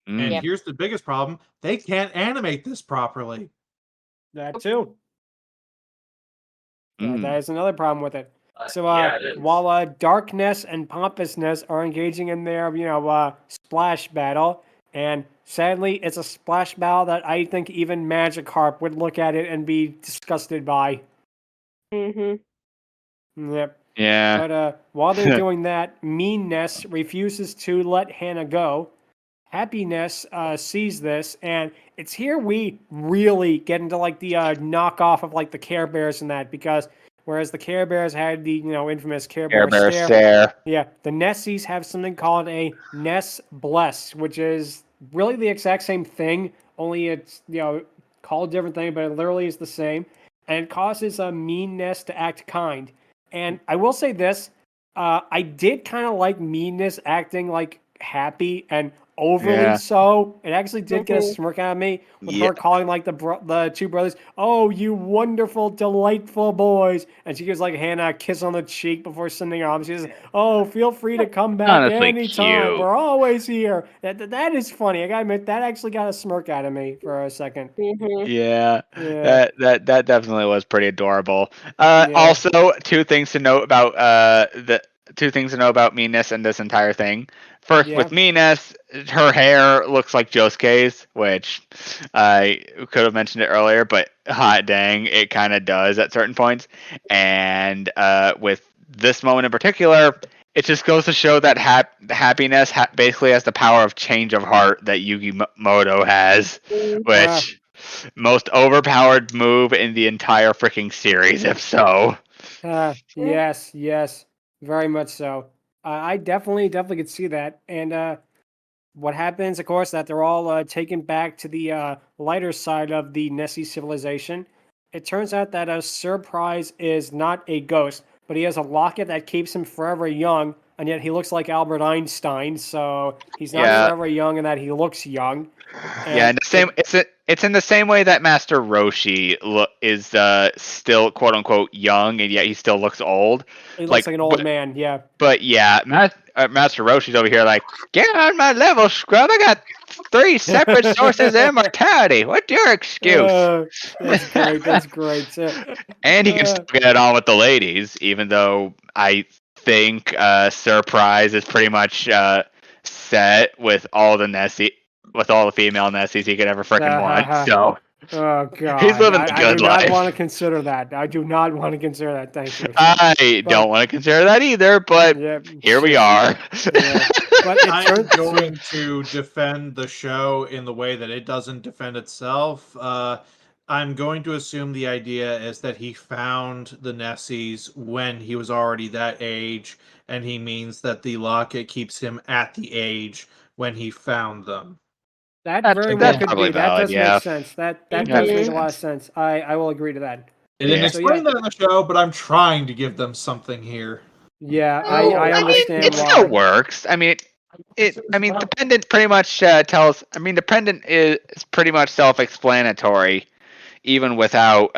And here's the biggest problem: they can't animate this properly. That too. That is another problem with it. So while Dragoness and Pompous Ness are engaging in their, splash battle, and sadly, it's a splash battle that I think even Magikarp would look at it and be disgusted by. Yep. Yeah. But while they're doing that, Mean Ness refuses to let Hannah go. Happy Ness sees this, and it's here we really get into like the knockoff of like the Care Bears and that, because whereas the Care Bears had the infamous Care Bear stare, yeah, the Nessies have something called a Ness Bless, which is really the exact same thing, only it's called a different thing, but it literally is the same, and it causes a Mean Ness to act kind. And I will say this, I did kind of like Mean Ness acting like happy and overly so. It actually did get a smirk out of me with her calling like the two brothers, "Oh, you wonderful, delightful boys," and she gives like Hannah a kiss on the cheek before sending her home. She says, "Oh, feel free to come back anytime. Cute. We're always here." That is funny. I gotta admit, that actually got a smirk out of me for a second. Yeah. That definitely was pretty adorable. Also, two things to note about Mean Ness and this entire thing. First, with Mean Ness, her hair looks like Josuke's, which I could have mentioned it earlier, but hot dang, it kind of does at certain points. And with this moment in particular, it just goes to show that Happy Ness basically has the power of change of heart that Yugimoto has, which most overpowered move in the entire freaking series, if so. Yes, very much so. I definitely could see that. And what happens, of course, that they're all taken back to the lighter side of the Nessie civilization. It turns out that Surprise is not a ghost, but he has a locket that keeps him forever young, and yet he looks like Albert Einstein, so he's not forever young in that he looks young. And it's in the same way that Master Roshi is still quote unquote young, and yet he still looks old. He looks like an old man, yeah. But yeah, Master Roshi's over here like, get on my level, scrub. I got 3 separate sources of immortality. What's your excuse? That's great. And he can still get on with the ladies, even though I think Surprise is pretty much set with all the female Nessies he could ever frickin' want. So, oh god, he's living the good life. I do not want to consider that. I do not want to consider that. Thank you. I don't want to consider that either. But here we are. But I'm going to defend the show in the way that it doesn't defend itself. I'm going to assume the idea is that he found the Nessies when he was already that age, and he means that the locket keeps him at the age when he found them. That very well could be. That does make sense. That does make a lot of sense. I will agree to that. It didn't explain that in the show, but I'm trying to give them something here. Yeah, I understand. It still works. I mean, the pendant pretty much tells. I mean, the pendant is pretty much self-explanatory, even without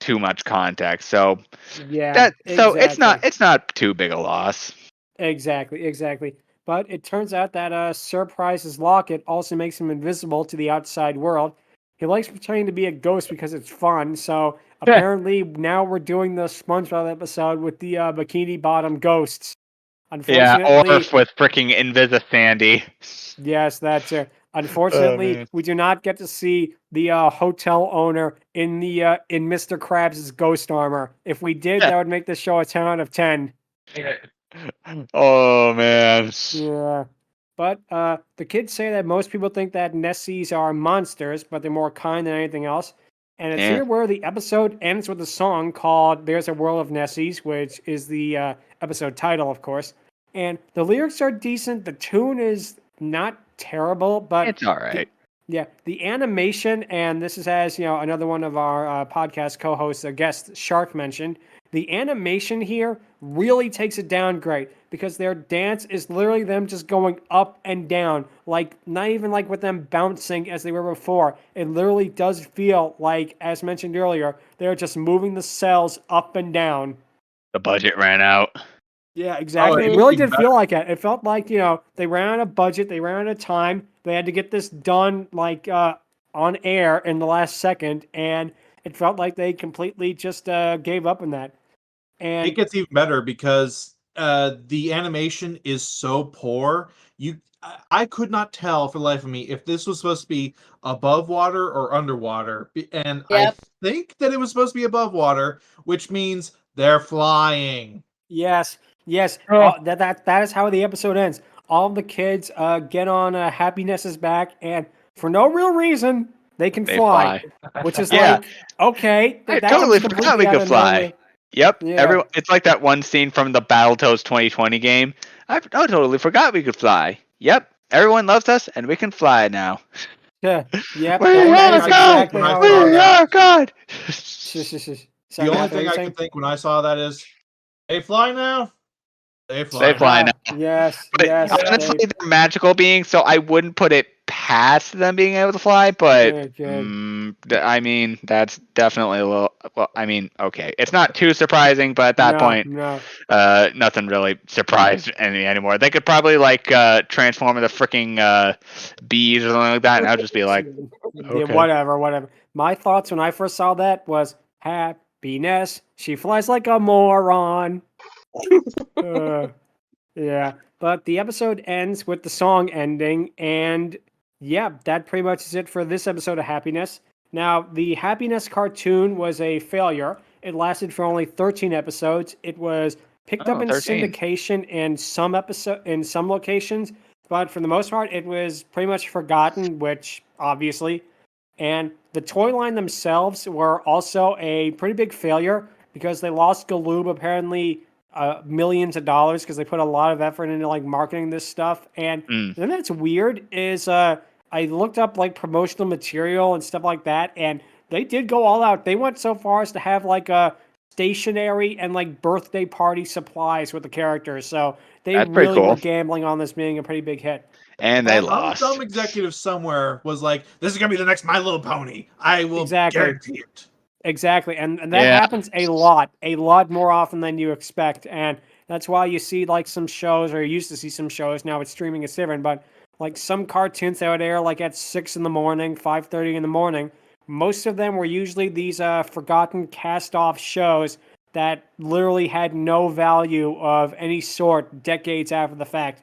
too much context. So it's not too big a loss. Exactly. But it turns out that Surprise's locket also makes him invisible to the outside world. He likes pretending to be a ghost because it's fun. So apparently now we're doing the SpongeBob episode with the Bikini Bottom ghosts. Unfortunately, or with freaking Invisa Sandy. Yes, that's it. Unfortunately, we do not get to see the hotel owner in Mr. Krabs' ghost armor. If we did, that would make the show a 10 out of 10. Oh man. Yeah. But the kids say that most people think that Nessies are monsters, but they're more kind than anything else. And it's here where the episode ends with a song called There's a World of Nessies, which is the episode title, of course. And the lyrics are decent. The tune is not terrible, but it's all right. The animation, and this is as another one of our podcast co-hosts, a guest Shark mentioned, the animation here really takes a downgrade because their dance is literally them just going up and down, like not even like with them bouncing as they were before. It literally does feel like, as mentioned earlier, they're just moving the cells up and down. The budget ran out. Yeah, exactly. it It really would be did feel like it. It felt like, they ran out of budget, they ran out of time, they had to get this done like on air in the last second, and it felt like they completely just gave up on that. And it gets even better because the animation is so poor. I could not tell for the life of me if this was supposed to be above water or underwater. And Yep. I think that it was supposed to be above water, which means they're flying. yes, Oh. that is how the episode ends. All the kids get on Happy Ness's back, and for no real reason, they can fly. Which is Yeah. like, okay. I that totally comes forgot we completely out could of fly. nowhere. Yep. Yeah. It's like that one scene from the Battletoads 2020 game. I totally forgot we could fly. Yep. Everyone loves us, and we can fly now. Yeah. Yep. We that are is God! exactly how We it ends. are God! The only thing I could think when I saw that is, they fly now? They fly. They fly now. Yes, But yes. honestly, they're magical beings, so I wouldn't put it past them being able to fly. But I mean, that's definitely a little. Well, I mean, okay, it's not too surprising, but at that point, nothing really surprised any anymore. They could probably like transform into freaking bees or something like that, and I'll just be like, yeah, okay. whatever. My thoughts when I first saw that was Happy Ness. She flies like a moron. Yeah, but the episode ends with the song ending, and yeah, that pretty much is it for this episode of Happy Ness. Now, the Happy Ness cartoon was a failure. It lasted for only 13 episodes. It was picked up in 13. syndication in some locations, but for the most part, it was pretty much forgotten, which obviously. And the toy line themselves were also a pretty big failure because they lost Galoob apparently millions of dollars because they put a lot of effort into like marketing this stuff. And then that's weird is I looked up like promotional material and stuff like that, and they did go all out. They went so far as to have like a stationery and like birthday party supplies with the characters. So they really were gambling on this being a pretty big hit. And they lost. Some executive somewhere was like, "This is gonna be the next My Little Pony. I will guarantee it." Exactly, and that happens a lot more often than you expect, and that's why you see like some shows, or you used to see some shows. Now it's streaming is different, but like some cartoons that would air like at 6 in the morning, 5:30 in the morning. Most of them were usually these forgotten cast-off shows that literally had no value of any sort decades after the fact.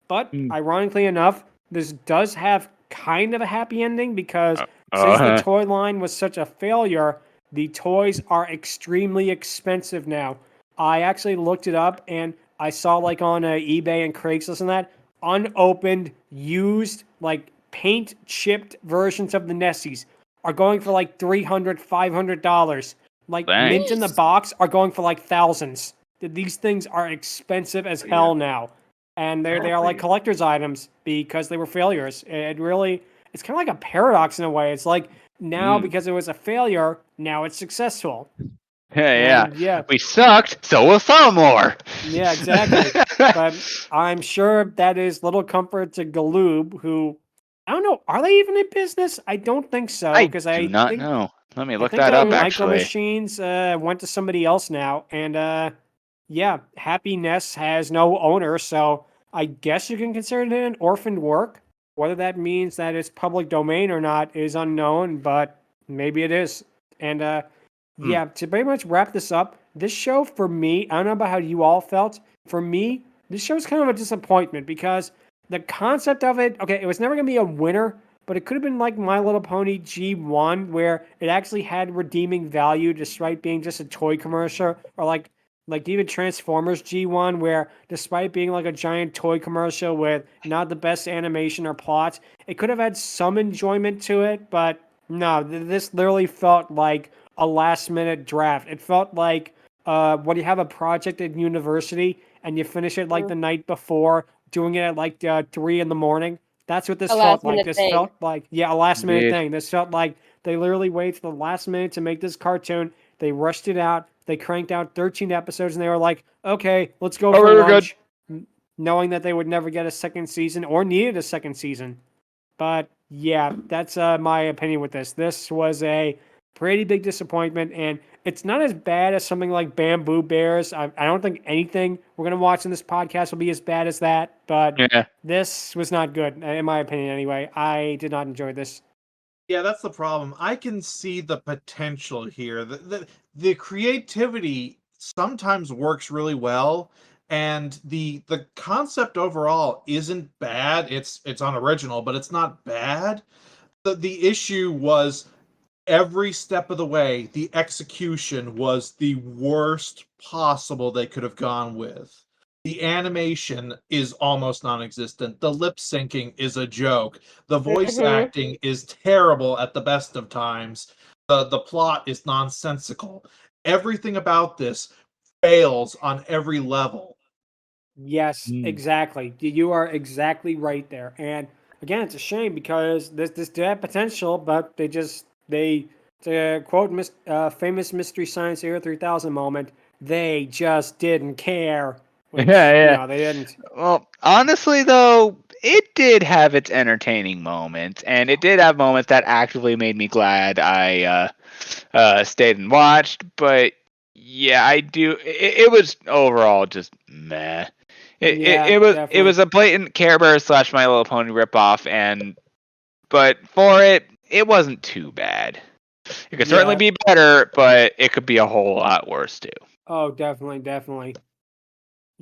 But ironically enough, this does have kind of a happy ending because since the toy line was such a failure, the toys are extremely expensive now. I actually looked it up and I saw like on eBay and Craigslist and that, unopened, used, like paint chipped versions of the Nessies are going for like $300, $500. Like mint in the box are going for like thousands. These things are expensive as hell now. And they are like collector's items because they were failures. It's kind of like a paradox in a way. It's like now because it was a failure, now it's successful. Yeah. We sucked, so we'll sell more. Yeah, exactly. But I'm sure that is little comfort to Galoob, who, I don't know, are they even in business? I don't think so. I do not know. Let me look that up, actually. Machines went to somebody else now. And Happy Ness has no owner, so I guess you can consider it an orphaned work. Whether that means that it's public domain or not is unknown, but maybe it is. And to pretty much wrap this up, this show for me, I don't know about how you all felt. For me, this show is kind of a disappointment because the concept of it, it was never going to be a winner, but it could have been like My Little Pony G1, where it actually had redeeming value despite being just a toy commercial, or like even Transformers G1, where despite being like a giant toy commercial with not the best animation or plot, it could have had some enjoyment to it, but no, this literally felt like a last-minute draft. It felt like when you have a project at university and you finish it like the night before, doing it at like 3 in the morning. That's what this felt like. Felt like, a last-minute thing. This felt like they literally waited to the last minute to make this cartoon. They rushed it out. they cranked out 13 episodes and they were like, okay, let's go Oh, for we're lunch, knowing that they would never get a second season or needed a second season. But yeah, that's my opinion with this. This was a pretty big disappointment, and it's not as bad as something like Bamboo Bears. I don't think anything we're going to watch in this podcast will be as bad as that, but this was not good, in my opinion anyway. I did not enjoy this. Yeah, that's the problem. I can see the potential here. The creativity sometimes works really well, and the concept overall isn't bad. It's unoriginal, but it's not bad. The issue was every step of the way, the execution was the worst possible they could have gone with. The animation is almost non-existent. The lip syncing is a joke. The voice acting is terrible at the best of times. The plot is nonsensical. Everything about this fails on every level. Yes, exactly. You are exactly right there. And again, it's a shame because this did have potential, but to quote famous Mystery Science Era 3000 moment, they just didn't care. Which, they didn't. Well, honestly, though, it did have its entertaining moments, and it did have moments that actively made me glad I stayed and watched. But yeah, I do. It was overall just meh. It was a blatant Care Bears / My Little Pony ripoff, but for it wasn't too bad. It could certainly be better, but it could be a whole lot worse too. Oh, definitely.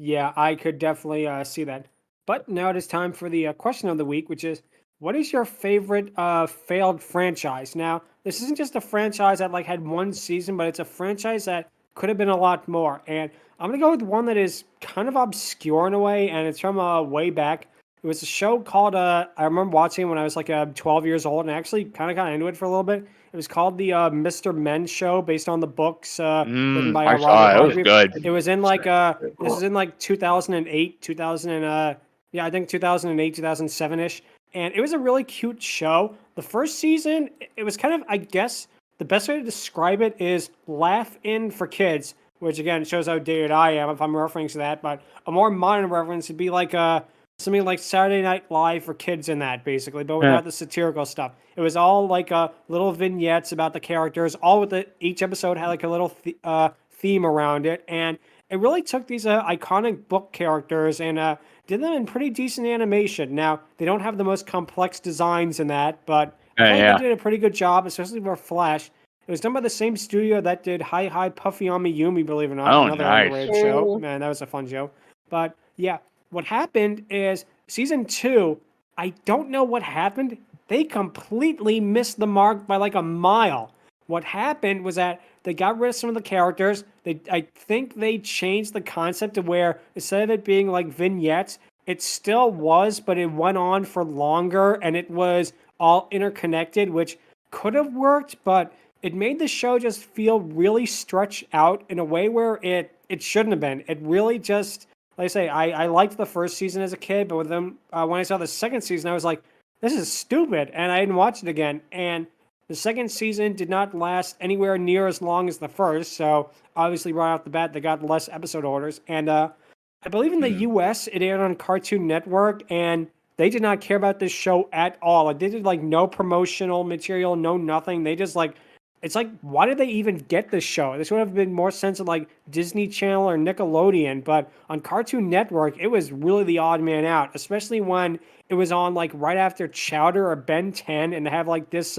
Yeah, I could definitely see that. But now it is time for the question of the week, which is, what is your favorite failed franchise? Now, this isn't just a franchise that had one season, but it's a franchise that could have been a lot more. And I'm gonna go with one that is kind of obscure in a way, and it's from way back. It was a show called I remember watching it when I was 12 years old, and I actually kind of got into it for a little bit. It was called the Mr. Men Show, based on the books written by Robert Hargreaves. It was good. It was in this is in 2008, 2000 I think 2008, 2007-ish. And it was a really cute show. The first season, it was kind of, I guess, the best way to describe it is laugh-in for kids, which again shows how dated I am if I'm referring to that. But a more modern reference would be something like Saturday Night Live for kids in that, basically, but without the satirical stuff. It was all little vignettes about the characters, all with each episode had a little theme around it, and it really took these iconic book characters and did them in pretty decent animation. Now, they don't have the most complex designs in that, but I think they did a pretty good job, especially for Flash. It was done by the same studio that did Hi Hi Puffy Ami Yumi, believe it or not. Another underrated show. Man, that was a fun show. But yeah, what happened is season 2, I don't know what happened. They completely missed the mark by a mile. What happened was that they got rid of some of the characters. I think they changed the concept to where instead of it being vignettes, it still was, but it went on for longer and it was all interconnected, which could have worked, but it made the show just feel really stretched out in a way where it shouldn't have been. It really just, like I say, I liked the first season as a kid, but with them, when I saw the second season, I was like, this is stupid, and I didn't watch it again. And the second season did not last anywhere near as long as the first, so obviously right off the bat, they got less episode orders. And I believe in the U.S., it aired on Cartoon Network, and they did not care about this show at all. They did no promotional material, no nothing. They just it's why did they even get this show? This would have been more sense of Disney Channel or Nickelodeon, but on Cartoon Network, it was really the odd man out, especially when it was on right after Chowder or Ben 10, and to have this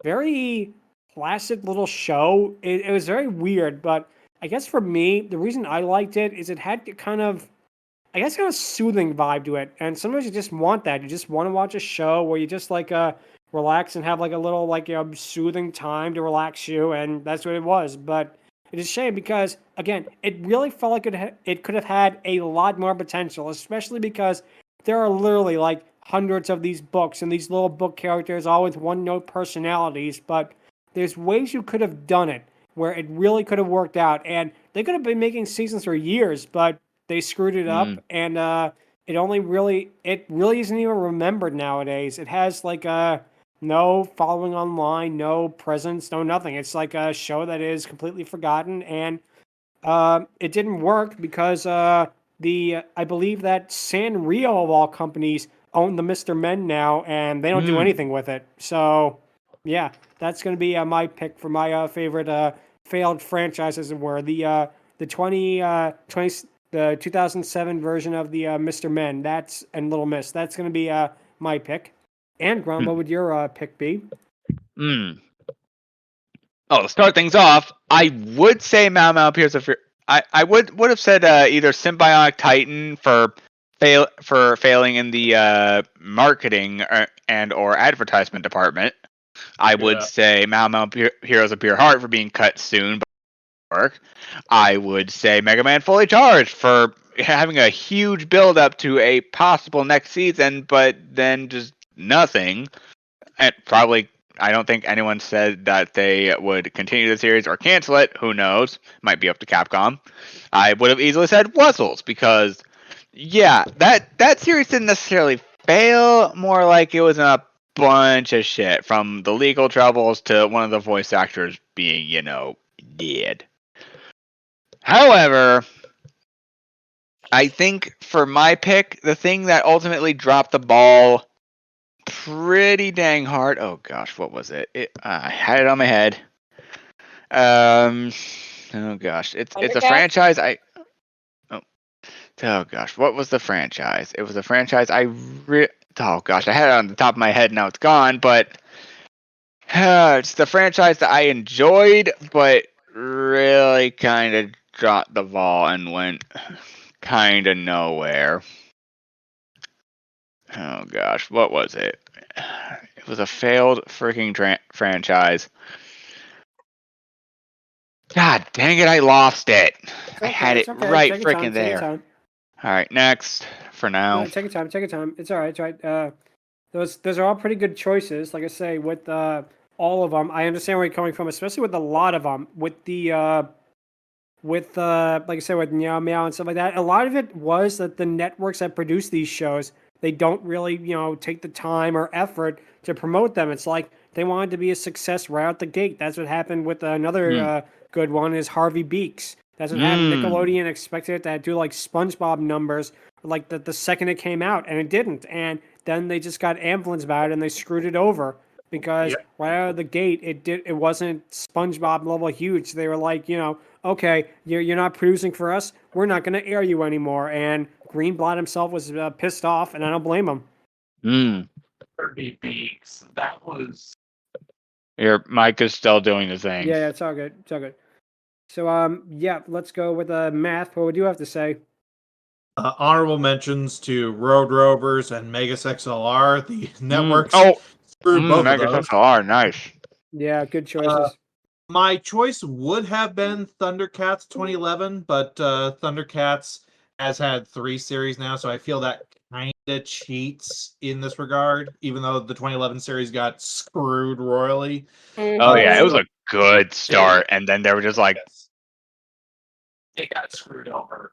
very placid little show. It was very weird, but I guess for me, the reason I liked it is it had kind of soothing vibe to it, and sometimes you just want that. You just want to watch a show where you just relax and have a little soothing time to relax you, and that's what it was. But it is a shame because again, it really felt like it could have had a lot more potential, especially because there are literally hundreds of these books and these little book characters, all with one-note personalities. But there's ways you could have done it where it really could have worked out, and they could have been making seasons for years, but they screwed it up, and it really isn't even remembered nowadays. It has no following online, no presence, no nothing. It's like a show that is completely forgotten, and it didn't work because I believe that Sanrio of all companies own the Mr. Men now, and they don't do anything with it. So, yeah, that's going to be my pick for my favorite failed franchise, as it were. The 2007 version of the Mr. Men. That's and Little Miss. That's going to be my pick. Angron, what would your pick be? Oh, to start things off, I would say Mau Mau Appears of Fear. I would have said either Symbiotic Titan for failing in the marketing or advertisement department. I would say Mau Mau Heroes of Pure Heart for being cut soon by work. I would say Mega Man Fully Charged for having a huge build up to a possible next season, but then just nothing. And probably, I don't think anyone said that they would continue the series or cancel it. Who knows? Might be up to Capcom. I would have easily said Wuzzles because, yeah, that series didn't necessarily fail. More like it was a bunch of shit, from the legal troubles to one of the voice actors being, dead. However, I think for my pick, the thing that ultimately dropped the ball pretty dang hard. Oh gosh, what was it? I had it on my head. Oh gosh, it's a franchise. Oh gosh, what was the franchise? It was a franchise oh gosh, I had it on the top of my head. Now it's gone, but it's the franchise that I enjoyed, but really kind of dropped the ball and went kind of nowhere. Oh gosh, what was it? It was a failed freaking franchise. God dang it, I lost it. I had it right freaking there. All right, next for now. No, take your time. It's all right. It's all right. Those are all pretty good choices. Like I say, with all of them, I understand where you're coming from, especially with a lot of them. With like I said, with Meow Meow and stuff like that, a lot of it was that the networks that produce these shows, they don't really, take the time or effort to promote them. It's like they wanted to be a success right out the gate. That's what happened with another good one is Harvey Beaks. That's what happened. Nickelodeon expected it to do like SpongeBob numbers, like the second it came out, and it didn't. And then they just got ambivalence about it, and they screwed it over because right out of the gate, it wasn't SpongeBob level huge. They were like, okay, you're not producing for us. We're not going to air you anymore. And Greenblatt himself was pissed off, and I don't blame him. Harvey Beaks. That was. Your mic is still doing the thing. Yeah, it's all good. It's all good. So, let's go with Math. What would you have to say? Honorable mentions to Road Rovers and Megas XLR. The networks screwed both of those. Megas XLR, nice. Yeah, good choices. My choice would have been Thundercats 2011, but Thundercats has had 3 series now, so I feel that kind of cheats in this regard, even though the 2011 series got screwed royally. Oh yeah, it was a good start, and then they were just like, it got screwed over.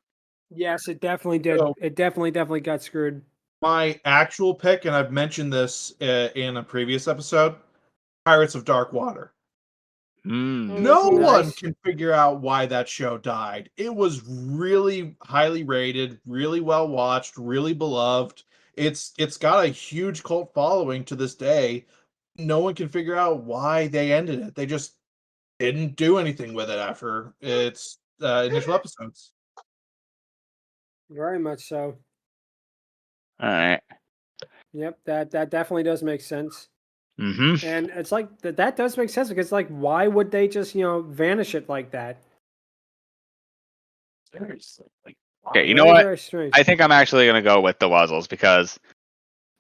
Yes, it definitely did. It definitely got screwed. My actual pick, and I've mentioned this in a previous episode, Pirates of Dark Water. No one can figure out why that show died. It was really highly rated, really well watched, really beloved. It's got a huge cult following to this day. No one can figure out why they ended it. They just didn't do anything with it after its initial episodes. Very much so. all right. Yep, that definitely does make sense. Mm-hmm. And it's like that does make sense because like why would they just vanish it like that? Seriously, like, okay, you know what? I think I'm actually gonna go with the Wuzzles because,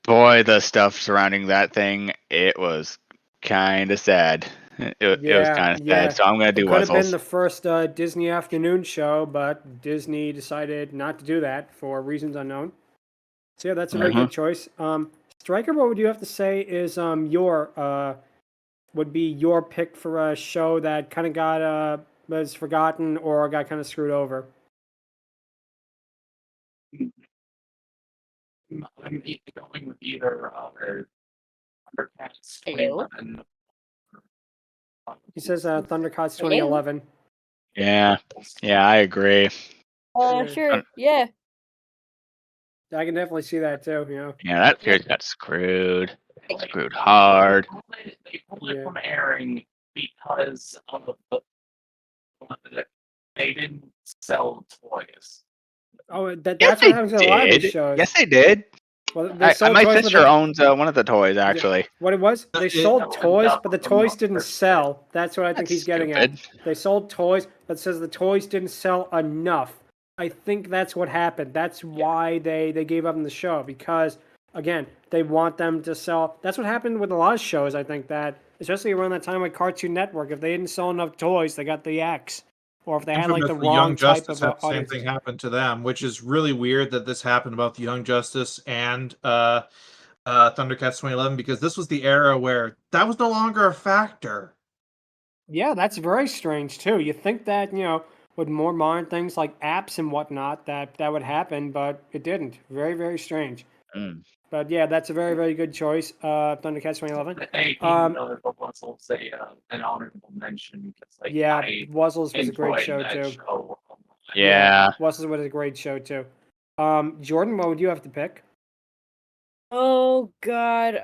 boy, the stuff surrounding that thing, it was kind of sad. It was kind of sad, so I'm gonna do Wuzzles. It could have been the first Disney afternoon show, but Disney decided not to do that for reasons unknown. So yeah, that's a very good choice. Stryker, what would you have to say is would be your pick for a show that kind of got was forgotten or got kind of screwed over? I'm going with either Hello? He says Thundercats 2011. Yeah, I agree. Sure, yeah. I can definitely see that too. Yeah, that series got screwed. Screwed hard. They pulled it from airing because of they didn't sell toys. Oh, that's what happens in a lot of these shows. Yes, they did. Well, they sold my toys, sister owns one of the toys, actually. Yeah. What it was, they sold toys, but the toys didn't sell. That's what I think he's getting at. They sold toys, but says the toys didn't sell enough. I think that's what happened. That's why they gave up on the show, because, again, they want them to sell. That's what happened with a lot of shows, I think, that, especially around that time with Cartoon Network, if they didn't sell enough toys, they got the X. Or if they had like the wrong Young type Justice of had the same thing happen to them, which is really weird that this happened about the Young Justice and Thundercats 2011, because this was the era where that was no longer a factor. Yeah, that's very strange too. You think that, with more modern things like apps and whatnot, that would happen, but it didn't. Very, very strange. But yeah, that's a very, very good choice. Thundercats 2011. The Wuzzles an honorable mention because Wuzzles was a great show too. Yeah, Wuzzles was a great show too. Jordan, what would you have to pick? Oh God,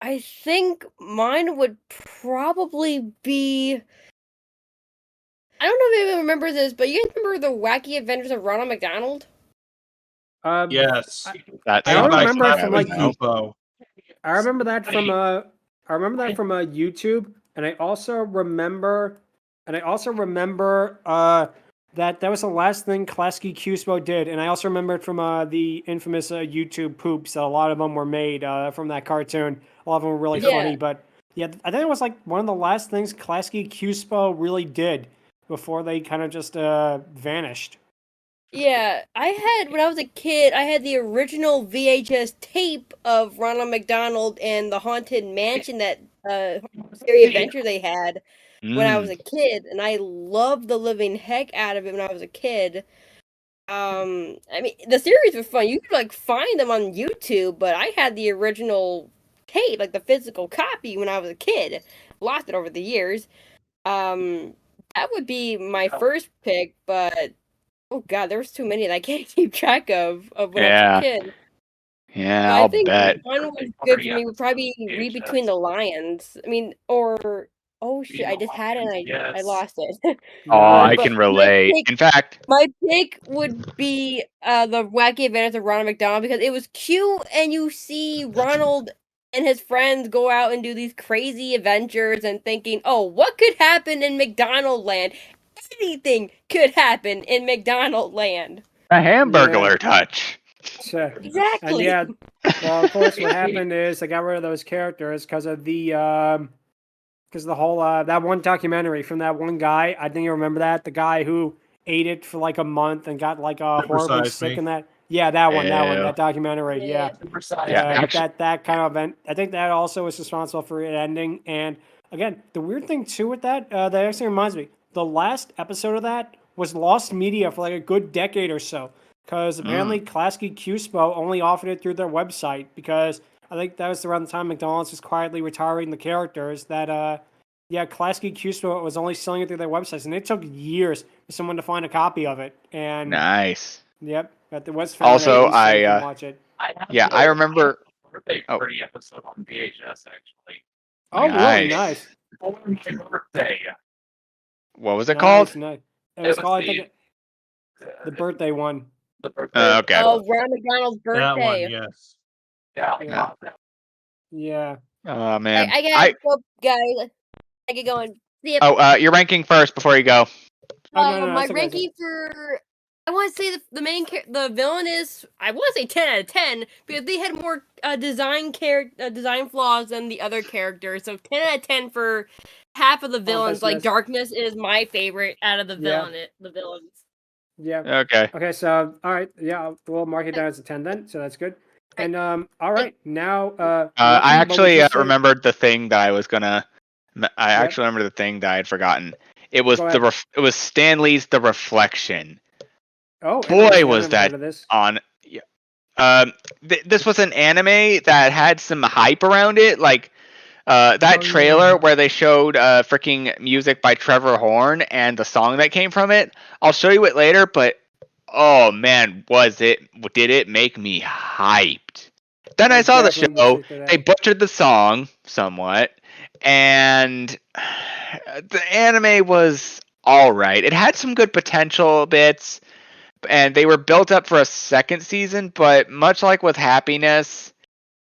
I think mine would probably be. I don't know if you remember this, but you guys remember the Wacky Adventures of Ronald McDonald? Yes, I remember it from like Lupo. I remember that from YouTube, and I also remember that was the last thing Klasky Cuspo did, and I also remember it from the infamous YouTube poops. A lot of them were made from that cartoon. A lot of them were really funny, but yeah, I think it was like one of the last things Klasky Cuspo really did before they kind of just vanished. Yeah, when I was a kid, I had the original VHS tape of Ronald McDonald and the Haunted Mansion, that scary adventure they had when I was a kid, and I loved the living heck out of it when I was a kid. I mean, the series was fun. You could like find them on YouTube, but I had the original tape, like the physical copy, when I was a kid. Lost it over the years. That would be my first pick, but oh God, there was too many that I can't keep track of when I was a kid. Yeah, but I'll I think bet. one was good for me would probably be Read Between the Lions. I mean, or oh shit, I just had it and I lost it. I can relate. In fact, my pick would be the Wacky Adventures of Ronald McDonald, because it was cute, and you see Ronald and his friends go out and do these crazy adventures, and thinking, oh, what could happen in McDonald Land? Anything could happen in McDonald Land. A Hamburglar touch. Exactly. And well, of course, what happened is they got rid of those characters because of the whole that one documentary from that one guy. I think you remember that, the guy who ate it for like a month and got like horribly sick in that. Yeah, that one, that documentary. Yeah. That kind of event. I think that also was responsible for it ending. And again, the weird thing too with that actually reminds me, the last episode of that was lost media for like a good decade or so, because apparently Klasky Cuspo only offered it through their website, because I think that was around the time McDonald's was quietly retiring the characters, that Klasky Cuspo was only selling it through their websites, and it took years for someone to find a copy of it. And nice. Yep, but there was also watch it. I remember birthday episode on VHS actually. Oh, really nice. For my birthday. What was it called? Nice. It was called, I think, the birthday one. The birthday. Okay. Oh, Ronald McDonald's birthday. That one, yes. Yeah. Oh man. I gotta go, guys. I get going. See ya. Oh, you're ranking first before you go. My ranking for, I want to say the villain is, I want to say 10 out of 10, because they had more design flaws than the other characters. So 10 out of 10 for half of the villains. Like Darkness is my favorite out of the villains. Yeah. Okay. Okay. So all right. Yeah, we'll mark it down as a 10 then. So that's good. And all right. Now. I actually remembered the thing that I was gonna. I actually remember the thing that I had forgotten. It was it was Stan Lee's The Reflection. Oh boy, was that on! This was an anime that had some hype around it. Like That trailer where they showed freaking music by Trevor Horn and the song that came from it. I'll show you it later, but oh man, did it make me hyped. Then I saw the show. They butchered the song somewhat, and the anime was all right. It had some good potential bits, and they were built up for a second season, but much like with Happy Ness,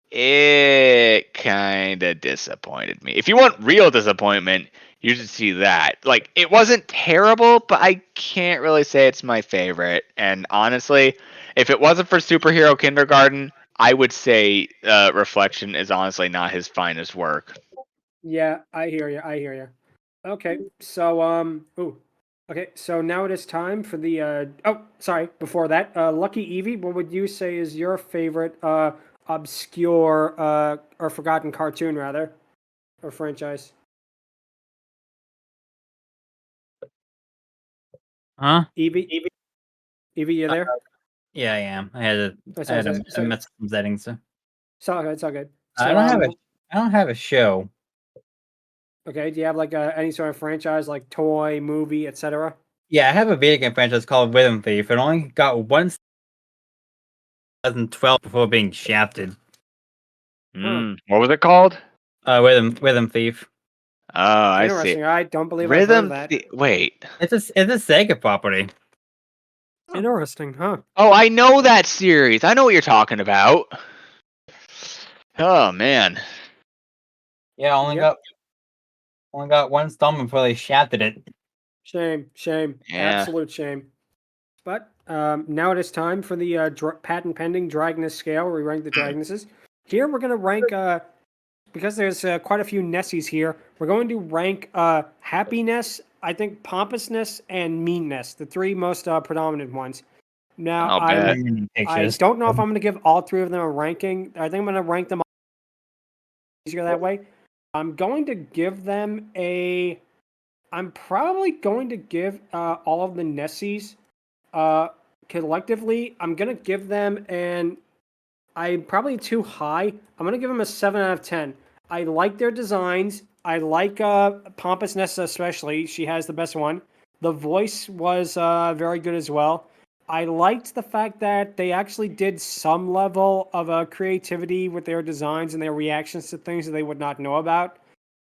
it kind of disappointed me. If you want real disappointment, you should see that. Like, it wasn't terrible, but I can't really say it's my favorite. And honestly, if it wasn't for Superhero Kindergarten, I would say Reflection is honestly not his finest work. Yeah, I hear you. Okay, so okay, so now it is time for the before that, LuckyEevee, what would you say is your favorite obscure or forgotten cartoon rather, or franchise? Huh? Evie, you there? Yeah, I am. I had to mess some settings. So. It's all good. It's all good. So, I don't have a show. Okay. Do you have like any sort of franchise, like toy, movie, etc.? Yeah, I have a video game franchise called Rhythm Thief. It only got one 2012 before being shafted. What was it called? Rhythm Thief. Oh, I see. Interesting. I don't believe I've heard of that. Wait. It's a Sega property. Interesting, huh? Oh, I know that series. I know what you're talking about. Oh man. Yeah, only got one installment before they shafted it. Shame. Yeah. Absolute shame. But now it is time for the patent pending Dragoness Scale, where we rank the Dragonesses. Here we're going to rank, because there's quite a few Nessies here, we're going to rank Happy Ness, I think Pompous Ness, and Mean Ness, the three most predominant ones. Now, I don't know if I'm going to give all three of them a ranking. I think I'm going to rank them easier that way. I'm going to give them I'm probably going to give all of the Nessies collectively. I'm going to give them I'm probably too high. I'm going to give them a 7 out of 10. I like their designs. I like Pompous Ness especially. She has the best one. The voice was very good as well. I liked the fact that they actually did some level of creativity with their designs and their reactions to things that they would not know about.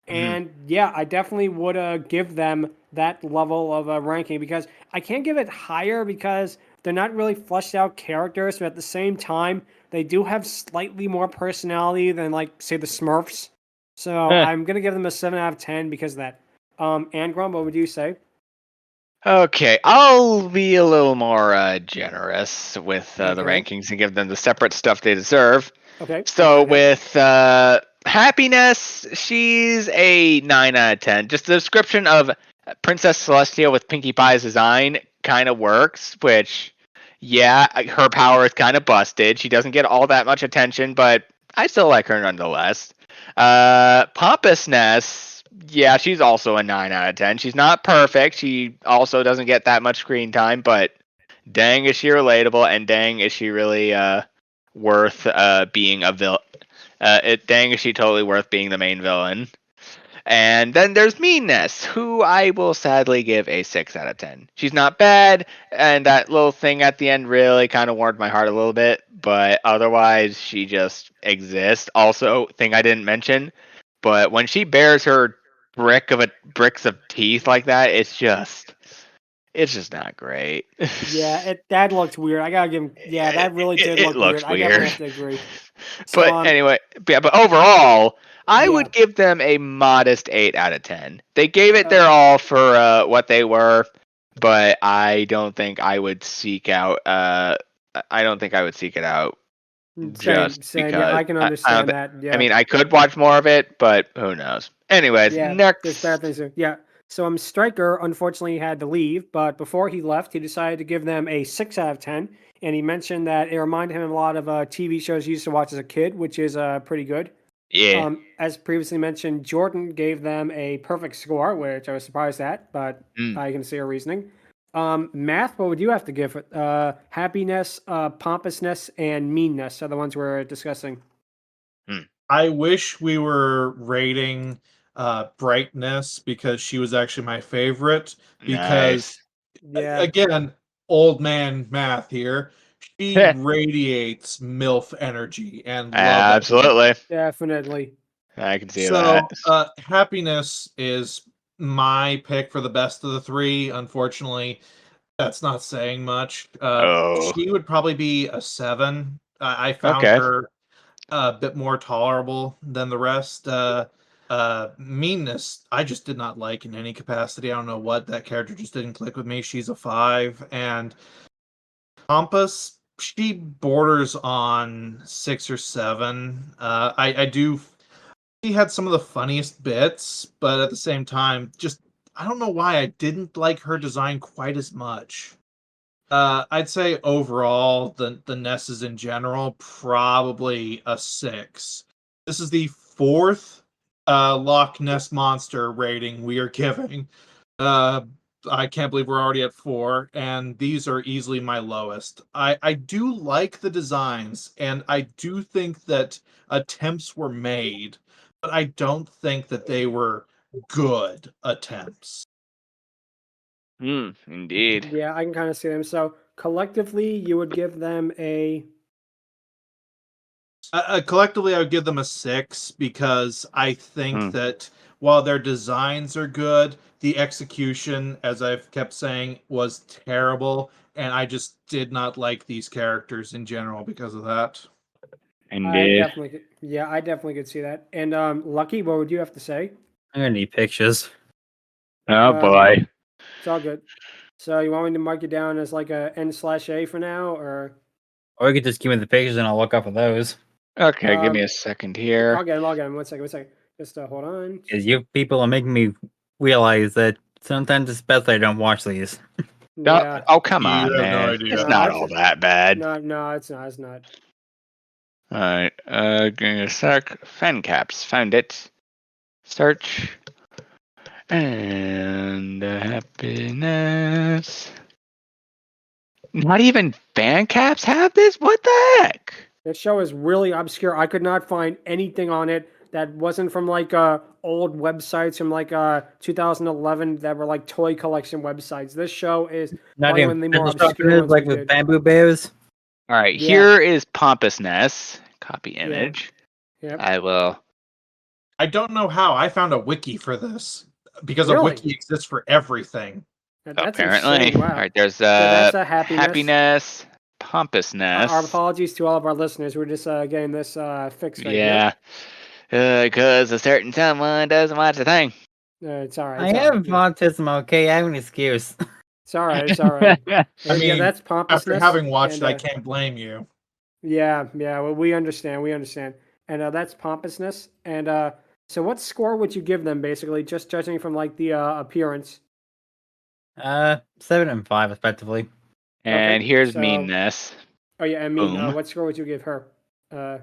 And yeah, I definitely would give them that level of ranking, because I can't give it higher because they're not really fleshed out characters, but at the same time, they do have slightly more personality than, like, say, the Smurfs. So I'm going to give them a 7 out of 10 because of that. Angron, what would you say? Okay, I'll be a little more generous with the rankings and give them the separate stuff they deserve. Okay. So with Happy Ness, she's a 9 out of 10. Just the description of Princess Celestia with Pinkie Pie's design kind of works, which, yeah, her power is kind of busted. She doesn't get all that much attention, but I still like her nonetheless. Pompous Ness, yeah, she's also a 9 out of 10. She's not perfect. She also doesn't get that much screen time, but dang is she relatable, and dang is she really worth being a villain. Dang is she totally worth being the main villain. And then there's Mean Ness, who I will sadly give a 6 out of 10. She's not bad, and that little thing at the end really kind of warmed my heart a little bit, but otherwise she just exists. Also, thing I didn't mention, but when she bears her bricks of teeth like that, it's just not great. Yeah, that looked weird. I gotta give him. Yeah, that really did look weird. I definitely have to agree. So, but anyway, yeah, but overall, I would give them a modest 8 out of 10. They gave it their all for what they were, but I don't think I would seek out. I don't think I would seek it out. Just because yeah, I can understand that. Yeah. I mean, I could watch more of it, but who knows? Anyways, next. There's bad things. Yeah. So Stryker unfortunately had to leave, but before he left, he decided to give them a 6 out of 10. And he mentioned that it reminded him of a lot of TV shows he used to watch as a kid, which is pretty good. Yeah. As previously mentioned, Jordan gave them a perfect score, which I was surprised at, but I can see her reasoning. Math, what would you have to give it? Happy Ness, Pompous Ness, and Mean Ness are the ones we're discussing. I wish we were rating Brightness because she was actually my favorite. Because again, old man math here. She radiates MILF energy and love. Absolutely. Definitely. I can see that. Happy Ness is my pick for the best of the three. Unfortunately, that's not saying much. She would probably be a 7. I found her a bit more tolerable than the rest. Meanness, I just did not like in any capacity. I don't know what, that character just didn't click with me. She's a 5. And Pompous, she borders on 6 or 7. She had some of the funniest bits, but at the same time, just I don't know why I didn't like her design quite as much. I'd say overall, the Nesses in general, probably a 6. This is the 4th Loch Ness monster rating we are giving. I can't believe we're already at 4, and these are easily my lowest. I do like the designs, and I do think that attempts were made, but I don't think that they were good attempts. Indeed. Yeah, I can kind of see them. So collectively, you would give them a. Collectively, I would give them a 6 because I think that while their designs are good, the execution, as I've kept saying, was terrible, and I just did not like these characters in general because of that. Indeed. I definitely could see that. And Lucky, what would you have to say? I'm gonna need pictures. Oh boy. It's all good. So you want me to mark it down as like a N/A for now, or you could just give me the pictures and I'll look up for those. Okay, give me a second here. I'll get him. One second. Just hold on. Because you people are making me realize that sometimes it's best I don't watch these. Yeah. Oh, come on, man. It's not all that bad. No, it's not. It's not. All right. Give me a sec. Fan caps. Found it. Search. And Happy Ness. Not even fan caps have this? What the heck? This show is really obscure. I could not find anything on it that wasn't from like old websites from like 2011 that were like toy collection websites. This show is not even the more obscure ones like with bamboo bears. All right, here is Pompous Ness. Copy image. Yep. I will. I don't know how I found a wiki for this because a wiki exists for everything. That's apparently. Insane. Wow. All right, there's that's a Happy Ness. Pompous Ness. Our apologies to all of our listeners. We're just getting this fixed right here. Because a certain someone doesn't watch the thing. It's all right. I have autism, okay? I have an excuse. It's all right. It's all right. I mean, that's Pompous after Ness, having watched, I can't blame you. Yeah. Well, we understand. And that's Pompous Ness. And so what score would you give them, basically, just judging from like the appearance? 7 and 5, respectively. And here's Meanness. Oh yeah, and Mean. What score would you give her? 3.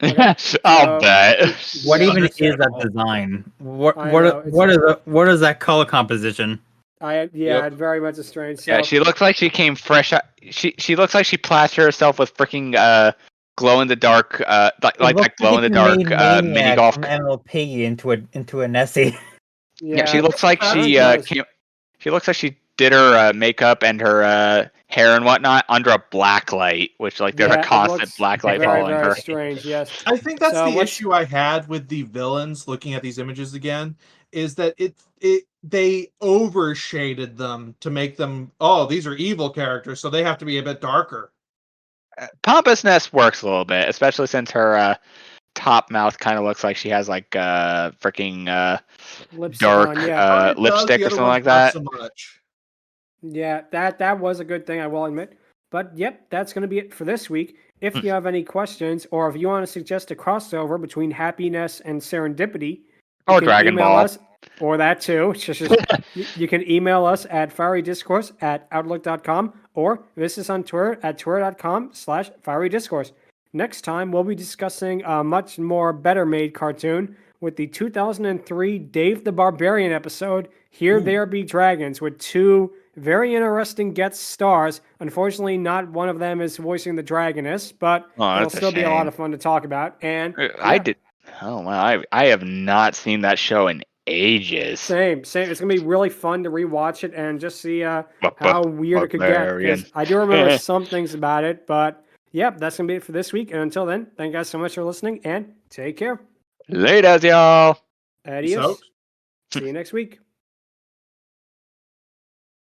Okay. I'll bet. What even is that design? What is that color composition? It's very much a strange. So. Yeah, she looks like she came fresh. She looks like she plastered herself with freaking glow in the dark, like that glow in the dark mini golf. From Animal Piggy into a Nessie. Yeah, she looks like she She looks like she did her makeup and her hair and whatnot under a black light, which like there's a constant black light following her. Strange, yes. I think that's the issue I had with the villains. Looking at these images again, is that they overshaded them to make them these are evil characters, so they have to be a bit darker. Pompous Ness works a little bit, especially since her top mouth kind of looks like she has like freaking dark lipstick or something like that. So much. Yeah, that was a good thing, I will admit. But yep, that's going to be it for this week. If you have any questions, or if you want to suggest a crossover between Happy Ness and Serendipity, or Dragon Ball, us, or that too, you can email us at FieryDiscourse@outlook.com, or visit us on Twitter at twitter.com/FieryDiscourse. Next time, we'll be discussing a much more better-made cartoon with the 2003 Dave the Barbarian episode, Here There Be Dragons, with 2 very interesting guest stars. Unfortunately, not one of them is voicing the Dragoness, but it'll still be a lot of fun to talk about. And I did. Oh wow, I have not seen that show in ages. Same. It's gonna be really fun to rewatch it and just see how weird it could get. Because I do remember some things about it, but yep, that's gonna be it for this week. And until then, thank you guys so much for listening, and take care. Later, y'all. Adios. See you next week.